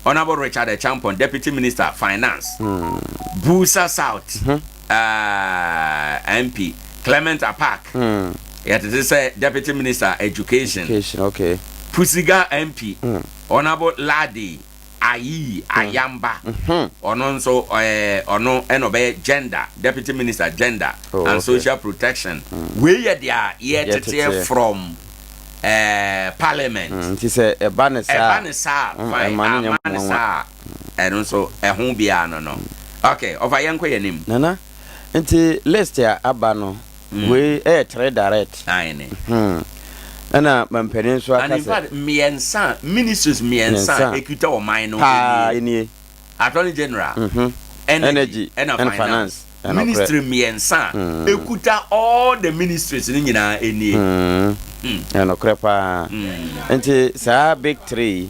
Honorable Richard Acheampong, Deputy Minister Finance. Busa South MP Clement Apak. Yet it is a Deputy Minister Education. Okay. Pusiga MP Honorable Ladi Ayi Ayamba. Ononso ono enobe Gender Deputy Minister Gender and Social Protection. Where they are yet from Parliament. It is a banisa and also a home biano no. Okay, over yanko yanim. Nana. Nti list ya abano we trade direct. Aine. Ana mampeni so akase. And in fact miensa ministers miensa ekuta o mine no. Ini Attorney General. Energy and finance. Ministry miensa ekuta all the ministries ni nyina eni. Eno krepa. Nti sa big 3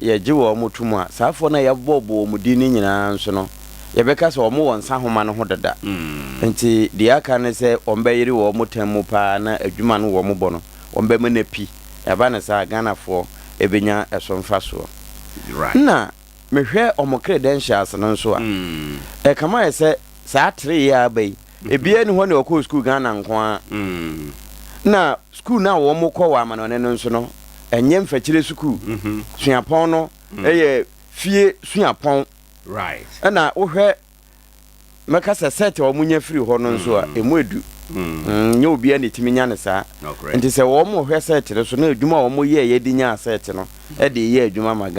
ye jiwo mutumu a saafo na yebobo mudi ni nyina nso no ye beka se omo won sa homa no ho dada nti de aka ne se ombeyiri wo mutammu pa na adwuma no wo mbo no ombe me na pi yaba ne sa Ghana fo ebenya esomfa so na mehwe omo credentials no nso a kama ye se sa 3 ya bai ebia ni ho ne okọ school Ghana nko a na school na wo mo kọ wa ma no ne nso no enye mfachire school suapon no eye fie suapon right na wo hwe meka se set wo munya free ho no nso a emu edu nye obi a netimi nya ne saa nti se wo mo hwe set re so na adwuma wo mo ye di nya set no e de ye adwuma ma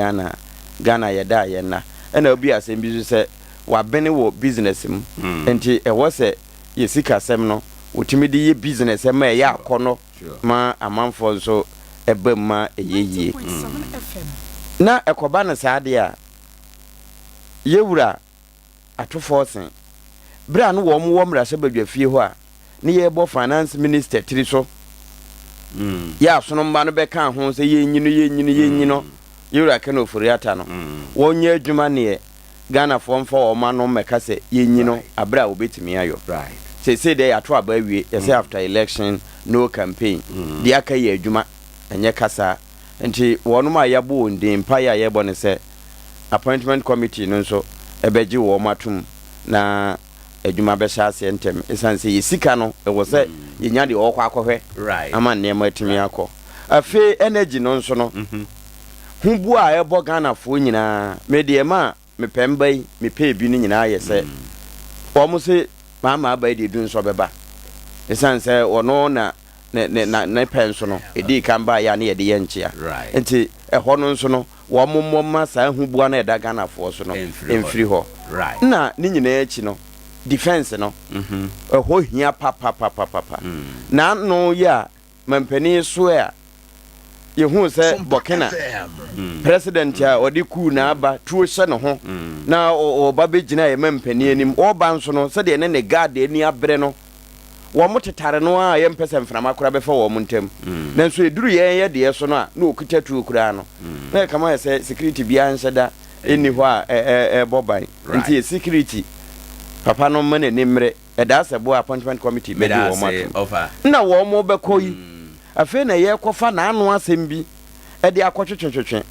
Ghana ye da ye na na obi asem bi se wa bene wo business mu nti e wo se ye sika sem no wotimi di ye business e ma ye akono ma amanfo nso ebema eyeye na ekoba na saade a yewura atofo sen bra no wo mo mra se badwa fie ho a ne ye bo finance minister tiri so ya sono mba no be kan ho se yenyino yewura ka no furiata no wonya adwuma ne Ghana fo mfa o ma no meka se yenyino abra obetimi ayo right say dey ato aba wie say after election no campaign di aka ye adwuma enye kasa nti wonuma yabo ndin pa ya yebo ne se appointment committee no nso ebeji wo matum na adwuma be sha ase ntem esanse yesika no e wo se yenya de okwa akohwe right ama ne matimi akọ afi energy no nso no hubu a ebo Ghana fo nyina mediema mepemba yi mepe bi ni nyina ye se wo mo se mama abai de du nso beba esan say ono na ne penso no edi kan ba ya na ye de ye nchia enti ehɔ no nso no wo mommoma saa hubua na eda Ghana fo so no emfiri hɔ na ni nyina echi no defense no ehɔ hia papa na no ya mampani so ya yehu se Burkina president ya odi ku na aba tuo hye no ho na oba begina ye mampani anim oba nso no se de ne guard ani abre no wo motetare no a ye mpese mframa kora befa wo montem na nso eduru ye de so no a na okuta tuo kura no na kama ye se security bia nhyeda eni ho a boban nti security papa no mane nimre eda se bo appointment committee be wo mato na wo mo be koyi afi na ye kofa na anu asem bi e de akotwetwetwe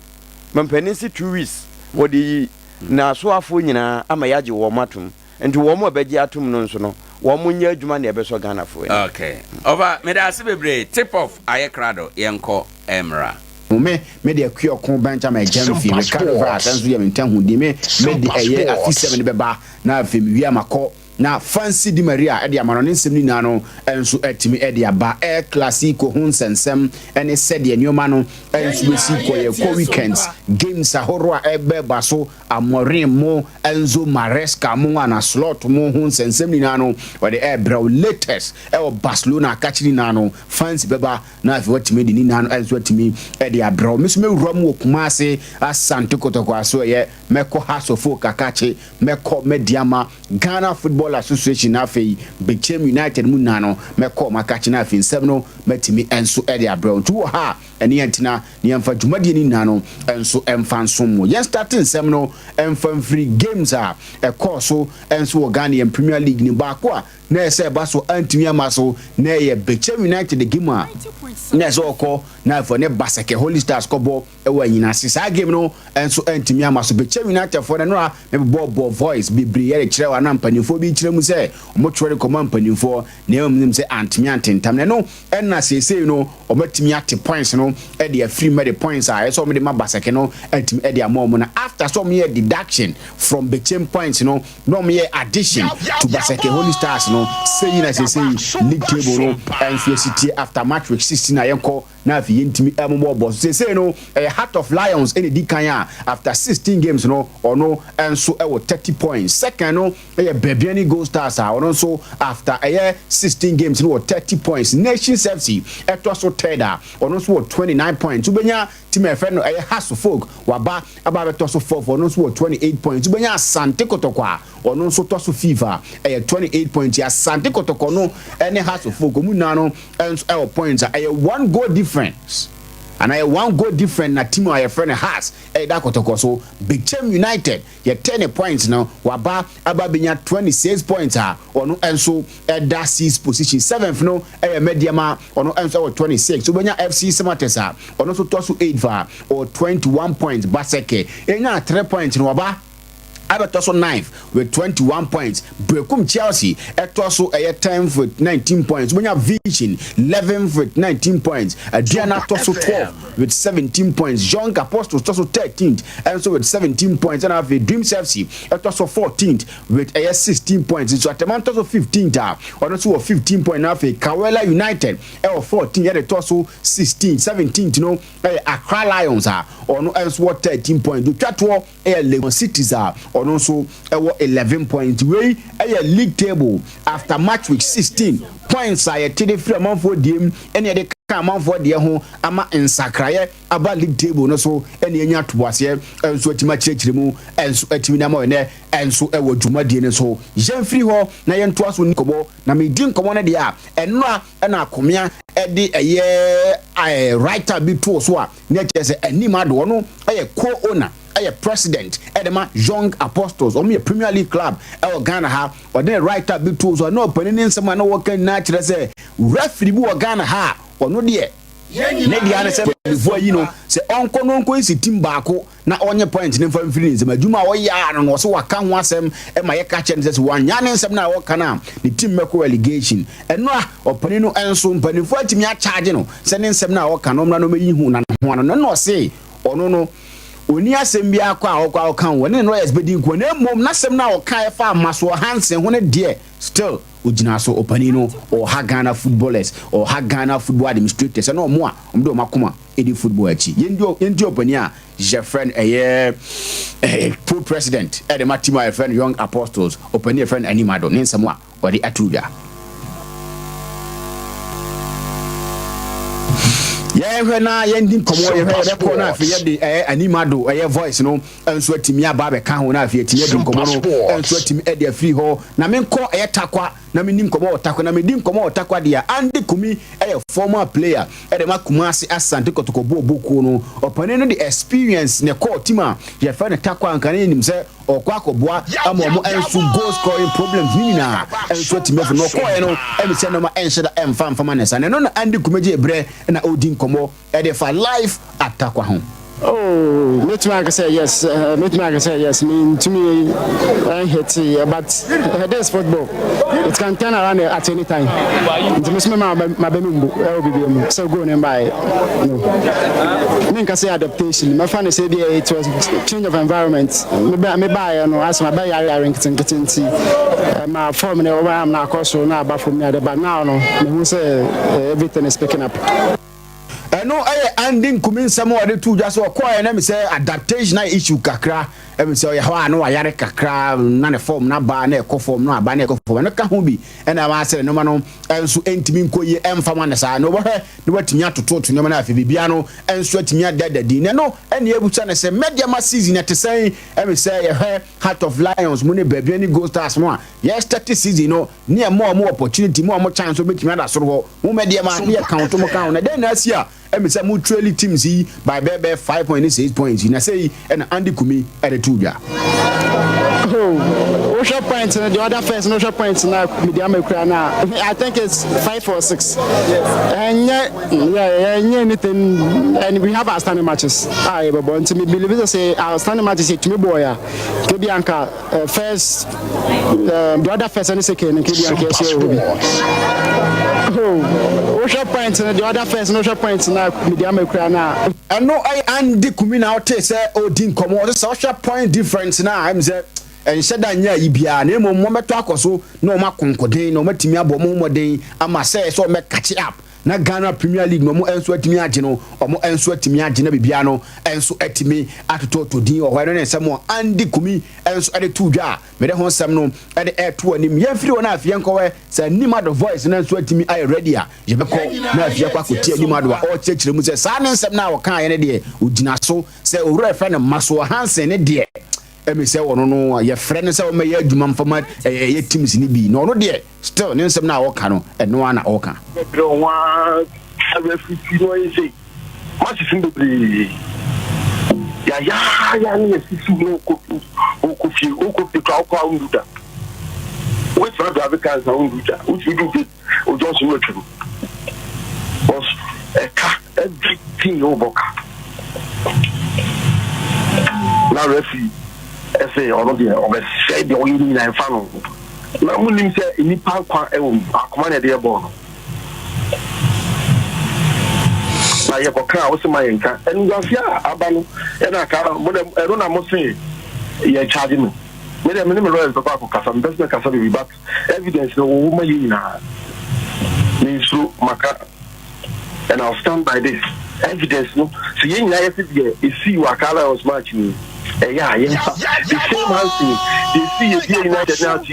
mampani si 2 weeks wodi na so afo nyina ama yaje wo matum nti wo mo beji atum no nso no wo mo nya adwuma na ebeso Ghana fo okay over me da bebre tip off ayekrado yenko emra me de akua kon bancha ma jamfi me carver atanso ye mentan di me de eye afi 7 beba na afi mi wi amakọ na fancy di Maria e de amano ne nsem ni na no enso atimi e de aba classico hun sensem ene said ye nyoma no enso besi ko ye ko weekends games ahoro a ebe baso amorin mo enzo maresca mo ana slot mo hun sensem ni na no o de ebra latest e o Barcelona akachiri na no fancy beba na afi watimi di ni na no enso atimi e de abra me so me wura mo Kumase asante kotoko aso ye meko hasofo kakache meko mediama Ghana Football Association na fei Bechem United mu nano meko makachi na fei nsem no metimi enso ede abro ntu ha ene yantina ne yamfa dwumade ni nano enso emfa nsomo yen starting nsem no emfa free games a ekoso enso Ghana Premier League ni baako a na ese ba so antimi amaso na ye Bechem United game a na so okọ na for ne Baseke Holy Stars kobo ewa nyina sisa game no enso antimi amaso Bechem United for no a me bo voice bibri ye kire wa na mpanifo bi kire mu se omotwere command mpanifo na emnim se antimi antentam no enna sesei no omatimi ate points no e de free me the points a so me de ma Baseke no antimi e de amom na after some year deduction from Bechem points no me addition to Baseke Holy Stars no saying as say league table no and City after match week 16 ayenko na fi yentimi ammo boss say no Heart of Lions any di kan after 16 games no or no and so 30 points second no Bebiani Gold Stars or so after 16 games no 30 points Nations FC eto so third or no so 29 points ubenya team efe no Hasselfolk waba ababeto so 4 or no so 28 points ubenya Asante Kotoko or no so to so FIFA 28 points ya Asante Kotoko no any Hasselfolk mu na no and points one goal difference and one goal different na team our friend has that Kotoko so Bechem United ye 10 points now waba ababenya 26 points or no and so that 6 position 7th no mediama or no and so 26 so benya FC Sematesa or no so to so 8 or 21 points Baseke enya 3 points no waba Abatoso 9th with 21 points. Brekum Chelsea Etoso 10th with 19 points. When Vision 11th with 19 points. Adriana Toso 12th with 17 points. Young Apostles Toso 13th and so with 17 points. And have Dreams FC Etoso 14th with 16 points. So Atamantoso 15th or also 15 points. Now Kawela United 14th. Yeah, Toso 16, 17th. You know, Accra Lions or no else what 13 points. The Chatwa Legon Cities or also 11 points. We a league table after match week 16 points. I tell free amount for them any other amount for the home ama insakraye about league table no so any enya toase and so tima chechiremu and so atimina mo ne and so e wodwumade ne so yen free ho na yen to aso nkobo na me di nkomo na de a eno a na akomia e de eye writer bi to so a na chese anima do no eye co-owner president Edema Young Apostles or me a Premier League club Ghana ha or then right up big tools or no opening someone no working natural say referee bu Ghana ha or no dear Nediana said before you know say uncle is team baako na onye point ne fam feelings maduma wo ya no so waka ho asem e ma ye ka che say one yan nsem na wo kana the team meko relegation eno a opani no enso mpanifo atimi a charge no se ne nsem na wo kana no na meyi hu na ho no say ono no oni asem bia akwa kan woni no yes bedi nko na mom na asem na o kan fa maso hansen ho ne de still ojina so opanino or Hagana footballers or Hagana football administrators and no more do makuma edi football achi yendi opania je friend pro president e de matima friend young apostles opania friend animado ninsamwa or the atuda na yendi komo ye repo na afi ye animado voice no enso atimi aba be ka ho na afi atimi edi komo no enso atimi edi afri ho na menko takwa na menim komo otakwa na medim komo otakwa dia andi kumi former player de makumasi asante kotoko boku no opane no the experience ne call tima ye fa ne takwa ankane nim se okwa koboa amomo enso goal scoring problems ni na enso atimi afri no call no se no ma ensheda emfa ne sa ne no andi kumeje ebre na odin komo for life attack home. Oh, Mitmack say yes. Mitmack say yes. I mean, to me, I hate it, but there's football. It can turn around at any time. So go and buy. I mean, can say adaptation. My friend said it was change of environment. Me buy and ask my buy Arrington getting tea. My form over I'm not cost so now, but for me, but now no. Me say everything is picking up. No, ending kumin samo ade tu just so kwa na me say adaptation issue kakra e me say ya no ayare kakra na ne form na ba na e form no aba na e form no ka ho bi e na ma say no ma no enso entimi nkoyi emfa ma na sa no bo he no watimi atoto no ma na afi bibia no enso atimi adadadi ne no ene ebucha na say media ma season at say e me say ya Heart of Lions mo ne babia ni Gold Stars mo ya start season no ne more opportunity more chance so betimi ada soro ho mo media ma ne account mo count na den na asia emi say mu truly teams yi by 5.6 points na say and Andy Kumi at the two ja oh short points the other first no short points na media makura na I think it's 5 or 6 and anything and we have our standing matches but unto me believe say our standing matches to me boy to be anka first the other first and second and oh short points the other first no short points na media makura na and no I Andy Kumi na o say odin komo the social point difference na I'm say and said that nya ibia na emo mo meto akoso na o makonkoden na o matimi abo mo moden ama say so me catch up na Ghana Premier League no mo enso atimi age no o mo enso atimi age na bibia no enso atimi atoto to din o hware no nsem Andy Kumi enso ade tu dwa me de ho nsem no ade eto anim ye firi wona afie nkowe say nimado voice na enso atimi ay ready a je be ko na afie kwa kotie nimado a o chechire mu say sa ne nsem na wo kan ye ne de ogina so say owura fa na maso Hansen ne de emi say wono no ye friend say o me ye adwuma mfama ye teams ni bi no no de still ne nsem na wo ka no eno ana wo ka bro wa ave fiti no ise ma si sin bebre ya ni fiti no ko fi ka ko unduda we try to have cancer unduda we do o just no true boss ka everything oboka na refi ese ono de o be say de o yini na fa no na munim se ni pa kwa e wo akoma na de e bo no na ye ko ka o se ma yenka en gafia aba no e na ka mo de ero na mo se ye charge me de me me royal papa ko kasa mbes na kasa bi back evidence no wo ma yini na ni so maka and I'll stand by this evidence no so yen ya yefi de e see wakala was match ni yeah the same house you see a United now to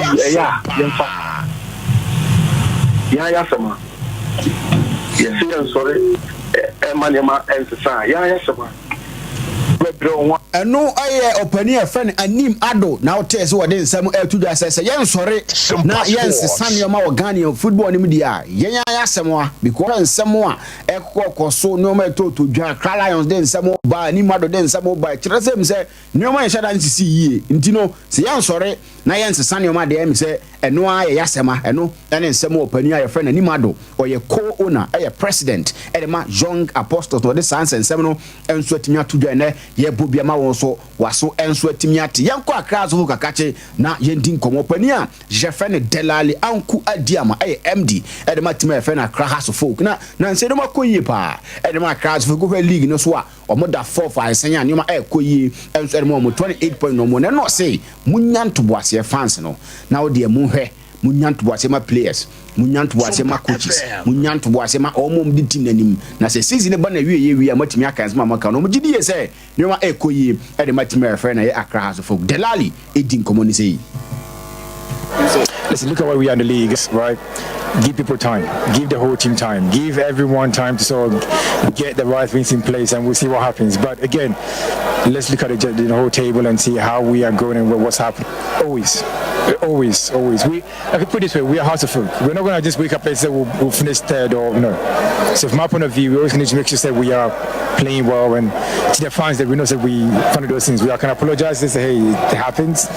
yeah sama yes I'm sorry manema and sa yeah sama no aye opani a friend anim ado na o tese wo den sam e tudu asese yen sore na yen sesane o ma wo Ghana football ni media yen ya semwa because nsemo a e kokoso no ma to dwa Lions den nsemo ba ni mado den nsemo ba kiresem se no ma yeshada nsisi yie ntino se yen sore na yen sesane o ma de em se eno aye ya sema eno na nsemo opani a friend anim ado o ye co-owner e president e de ma young apostles no de sans nsem no enso atimi atudwa ne ye bobia ma won so waso enso atimi ate yenko akra so kakache na yendi nkomo pani a jefe ne delali anku adiama MD e de matima efe na akra haso folk na nse de makoyi pa e de makra so go league no so a omoda 4-5 senya ne ma ekoyi enso de mo 28 point no mo ne no say munyanto boase fans no na wo de mu hwe munyanto boasema players munyanto boasema coaches munyanto boasema omom di team nanim na se season ba na wie amatimi aka nsema maka no mugidi say nyoma ekoyi e de matimi refer na ye Accra House of Folk Delali edin communi say. Listen, look at where we are in the league, right? Give people time. Give the whole team time. Give everyone time to sort of get the right things in place, and we'll see what happens. But again, let's look at the whole table and see how we are going and what's happening. Always. I can put it this way, we are House of Folk. We're not going to just wake up and say we'll finish third or no. So from my point of view, we always need to make sure that we are playing well, and to the fans that we know that we kind of those things. We can apologize and say, hey, it happens.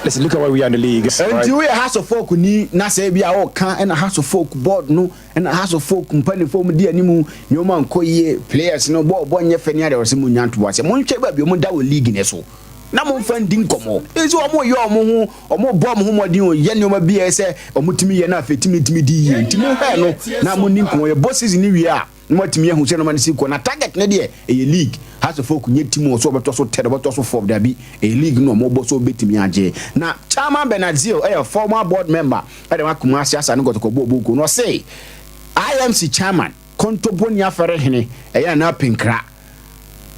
Listen, look at where we are in the league. And do we House of Folk ni na say bia o kan and a House of Folk board no and a House of Folk company form di animu nyoma nkoye players no bo nye fani ade o se munyanto bo se monhwe ba bi o mo da o league ne so na mo funding komo ezi o mo ye o mo ho o mo bo mo ho modin o ye nyoma bi e se o mutimi ye na afetimi di ye ntimi ha no na mo nin komo ye bosses ni wi a mo timi ye hu se no man si ko na target ne de e league House of Folk nye team so beto so third beto so fourth dabi a league no mo bo so betimi age na Chairman Benazil a former board member e de Kumasi asa no gotoko bobu no say IMC chairman kontoboni afere hene e ya na pinkra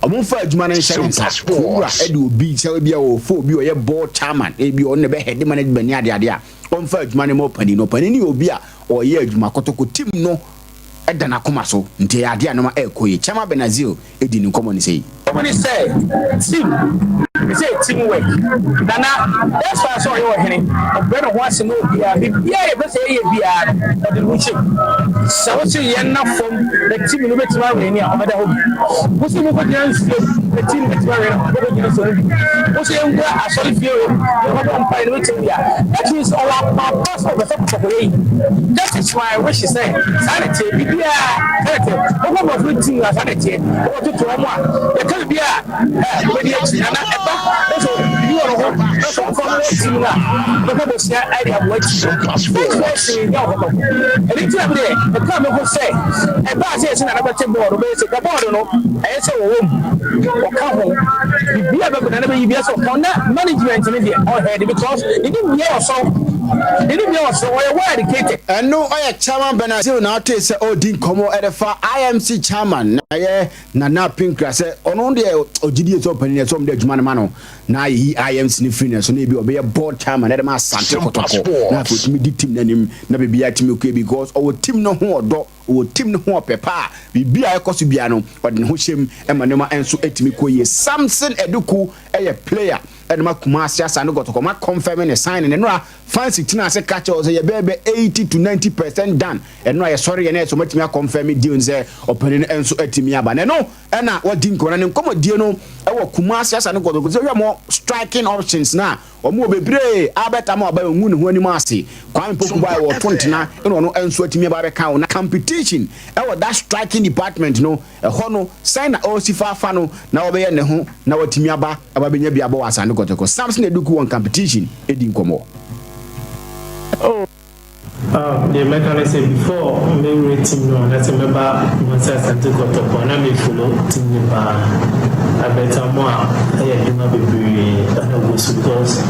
omunfa adwuma na nhyɛ kura e de obi se bia o fo obi o ye board chairman e bi o ne be head management ade a onfa adwuma ne mo pani ni obi a o ye adwuma kotoko team no edana koma so nte ade anoma ekoyi Chama Benazil edi ni common say team work nana that's why so you hene obreno ho ase no bia bia be say ye bia but the ruchi so so ye na from the team no betima we ni amada ho busi mo ko dance the team betima we no go so busi en ga asori fie we no go mpa no team bia that is all about pass of the support. That is why I wish to say sanity bia sanity no go for team sanity o to omo e kan bia we dey na eba so you are so from team na because the idea of what you anytime there the come go say e ba say na better board be say the board no e say wo o ka ho bia be na be bia so ka na management ni there all head because it didn't hear so we were educated and no Chairman Benazil na to say odin komo edefa IMC chairman na ye na pinkra say ono de ogidi so pani so mde adwuma na no na yi IMC ni free so na bi obe board chairman na dem asante kotoko na for timi di team nanim na be bia timi ko because our team no ho odo our team no ho pepa bi bia ekoso bia no ode ne ho hyem emanema enso etimi ko ye Samson Eduku a player and ma Kumasi asa no gotoko ma confirm ne sign ne no fancy tina say catch us ye be 80 to 90% done and no sorry na so matimi confirm deal say opening enso etimi aba ne no na wadi nkona ne nkomodie no e wo Kumasi asa no gotoko say we more striking options na omo bebre abeta ma oba ngu ne ho ani ma ase kwan poku ba wo tontena no enso etimi aba be kan na competition e wo that striking department no e ho no sign na osifa fa no na obe ne ho na watimi aba benya bia ba wasa no gotoko Samson Eduku on competition edi nkomo. The mechanic said before me team no that remember myself and got up on me follow team I better more I do not be because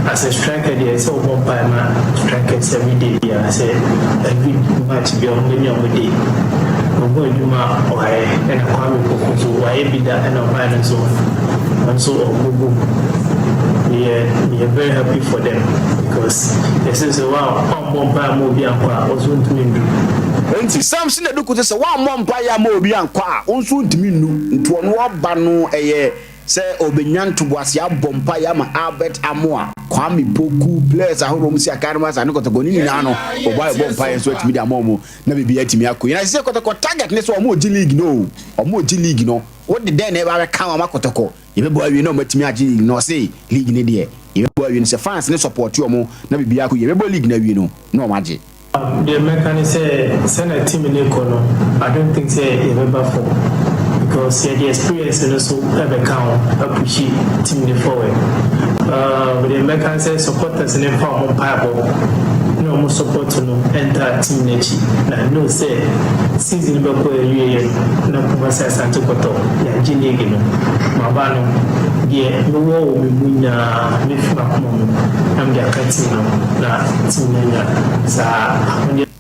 as a striker there so one by man strikers every day I say every match be on the day I'm going to do my and I come so why be that and I'm so and so we are very happy for them because this is a wow movie and was going to win. Samson Eduku say one month movie and also to me into one banu say obenyanto boase abompa ya ma Albert Amoa Kwame Poku players ahoro si akarmas and got go ni na no oba bompa so atimi da momo na bibia atimi akọ na say kotoko target ne so omo G league no what the then ever come makotoko you be awie no matimi agi no say league ne de you be awie say fans ne support you omo na bibia akọ you be league na awie no maji the mechanic say send a team in Econo I don't think say ever for because the experience and also ever count push team forward the American supporters in the form of Bible. No more support to no enter team nature. Now, no say, season bako year, no Kumasa Santo Koto, Yanjini, Mabano, yeah, no war with Muna, Mifumakum, I'm the Catino, Timina, Sa.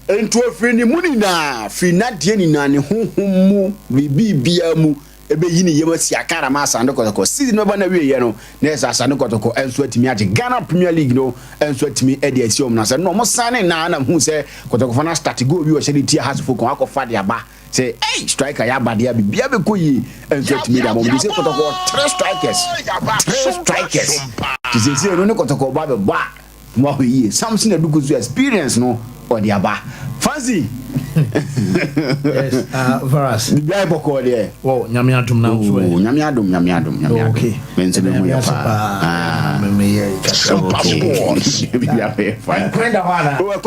Ento afiri ni muni na fi na die ni na ne honhom mu bibia mu ebe yi ni yema si akara ma asande kotoko season no ba na wie ye no na esa asande kotoko enso atimi age Ghana Premier League no enso atimi e de asiom na se no mo sane na hu se kotoko fa na start go bi o shedi tia has fo kon akofa de aba say hey striker ya ba de bibia be koyi enso atimi da mo bi se kotoko 3 strikers ti se no kotoko ba be ba mo ho yi something na do experience no or the aba fancy yes varas the guy boko there oh nyame adum na so nyame adum okay mense be mo ya pa me ye ya pe fine kwenda wana o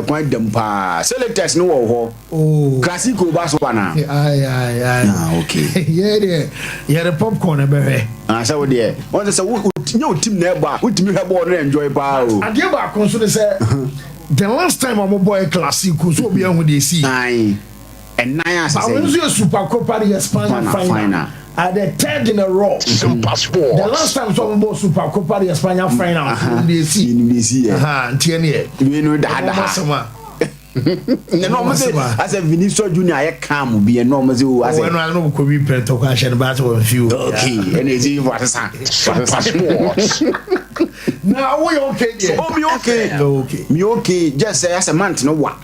kwendam pa selectors no wo ho oh classico ba so bana ay okay yeah the popcorn e be so we there won say wo team na ba wo team hebo no enjoy pa o ade ba kon so say the last time I'm a boy classico so be on the see nine and nine as I was a super copa de España final at the third in a row the last time so I'm super copa de España final they see tiene we know that no mo say as a Vinicius Junior I calm be no mo say as when I know ko be preto kwa share ba to few okay and is what now we okay there oh me okay just say as a month no what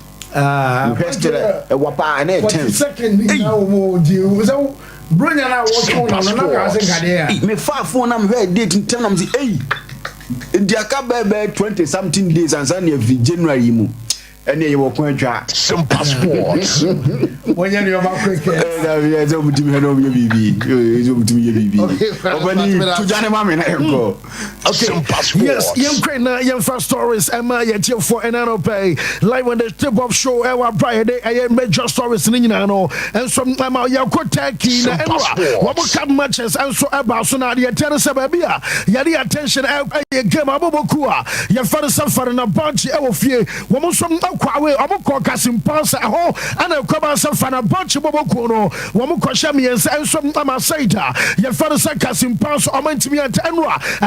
question wapa na 10 second now mo di so bronya na what on na ka say kade me fa phone na me date tell am say hey ndiaka be 20 something days and san every January mu ene ye wokon atwa Sompa Sports wonya ne ba quick na we zo mutimi no be bibi zo mutimi ye bibi obani tujane mame na enko okay yes yem first stories Emma ye tie for pay live on the tip of show our Friday major stories ni nyina no enso Emma ye ko Turkey na enwa wo ka matches enso eba so na ye tell se ba bia ye the attention e game aboboku a ye fare na bunch e wo fie wo mo so kwawe omukọ kasimpansa ho ana kwaba sa fana bunch boboku no wo mo kọ hye miensa enso ama saita ye fare sa kasimpansa o mantimi anta enwa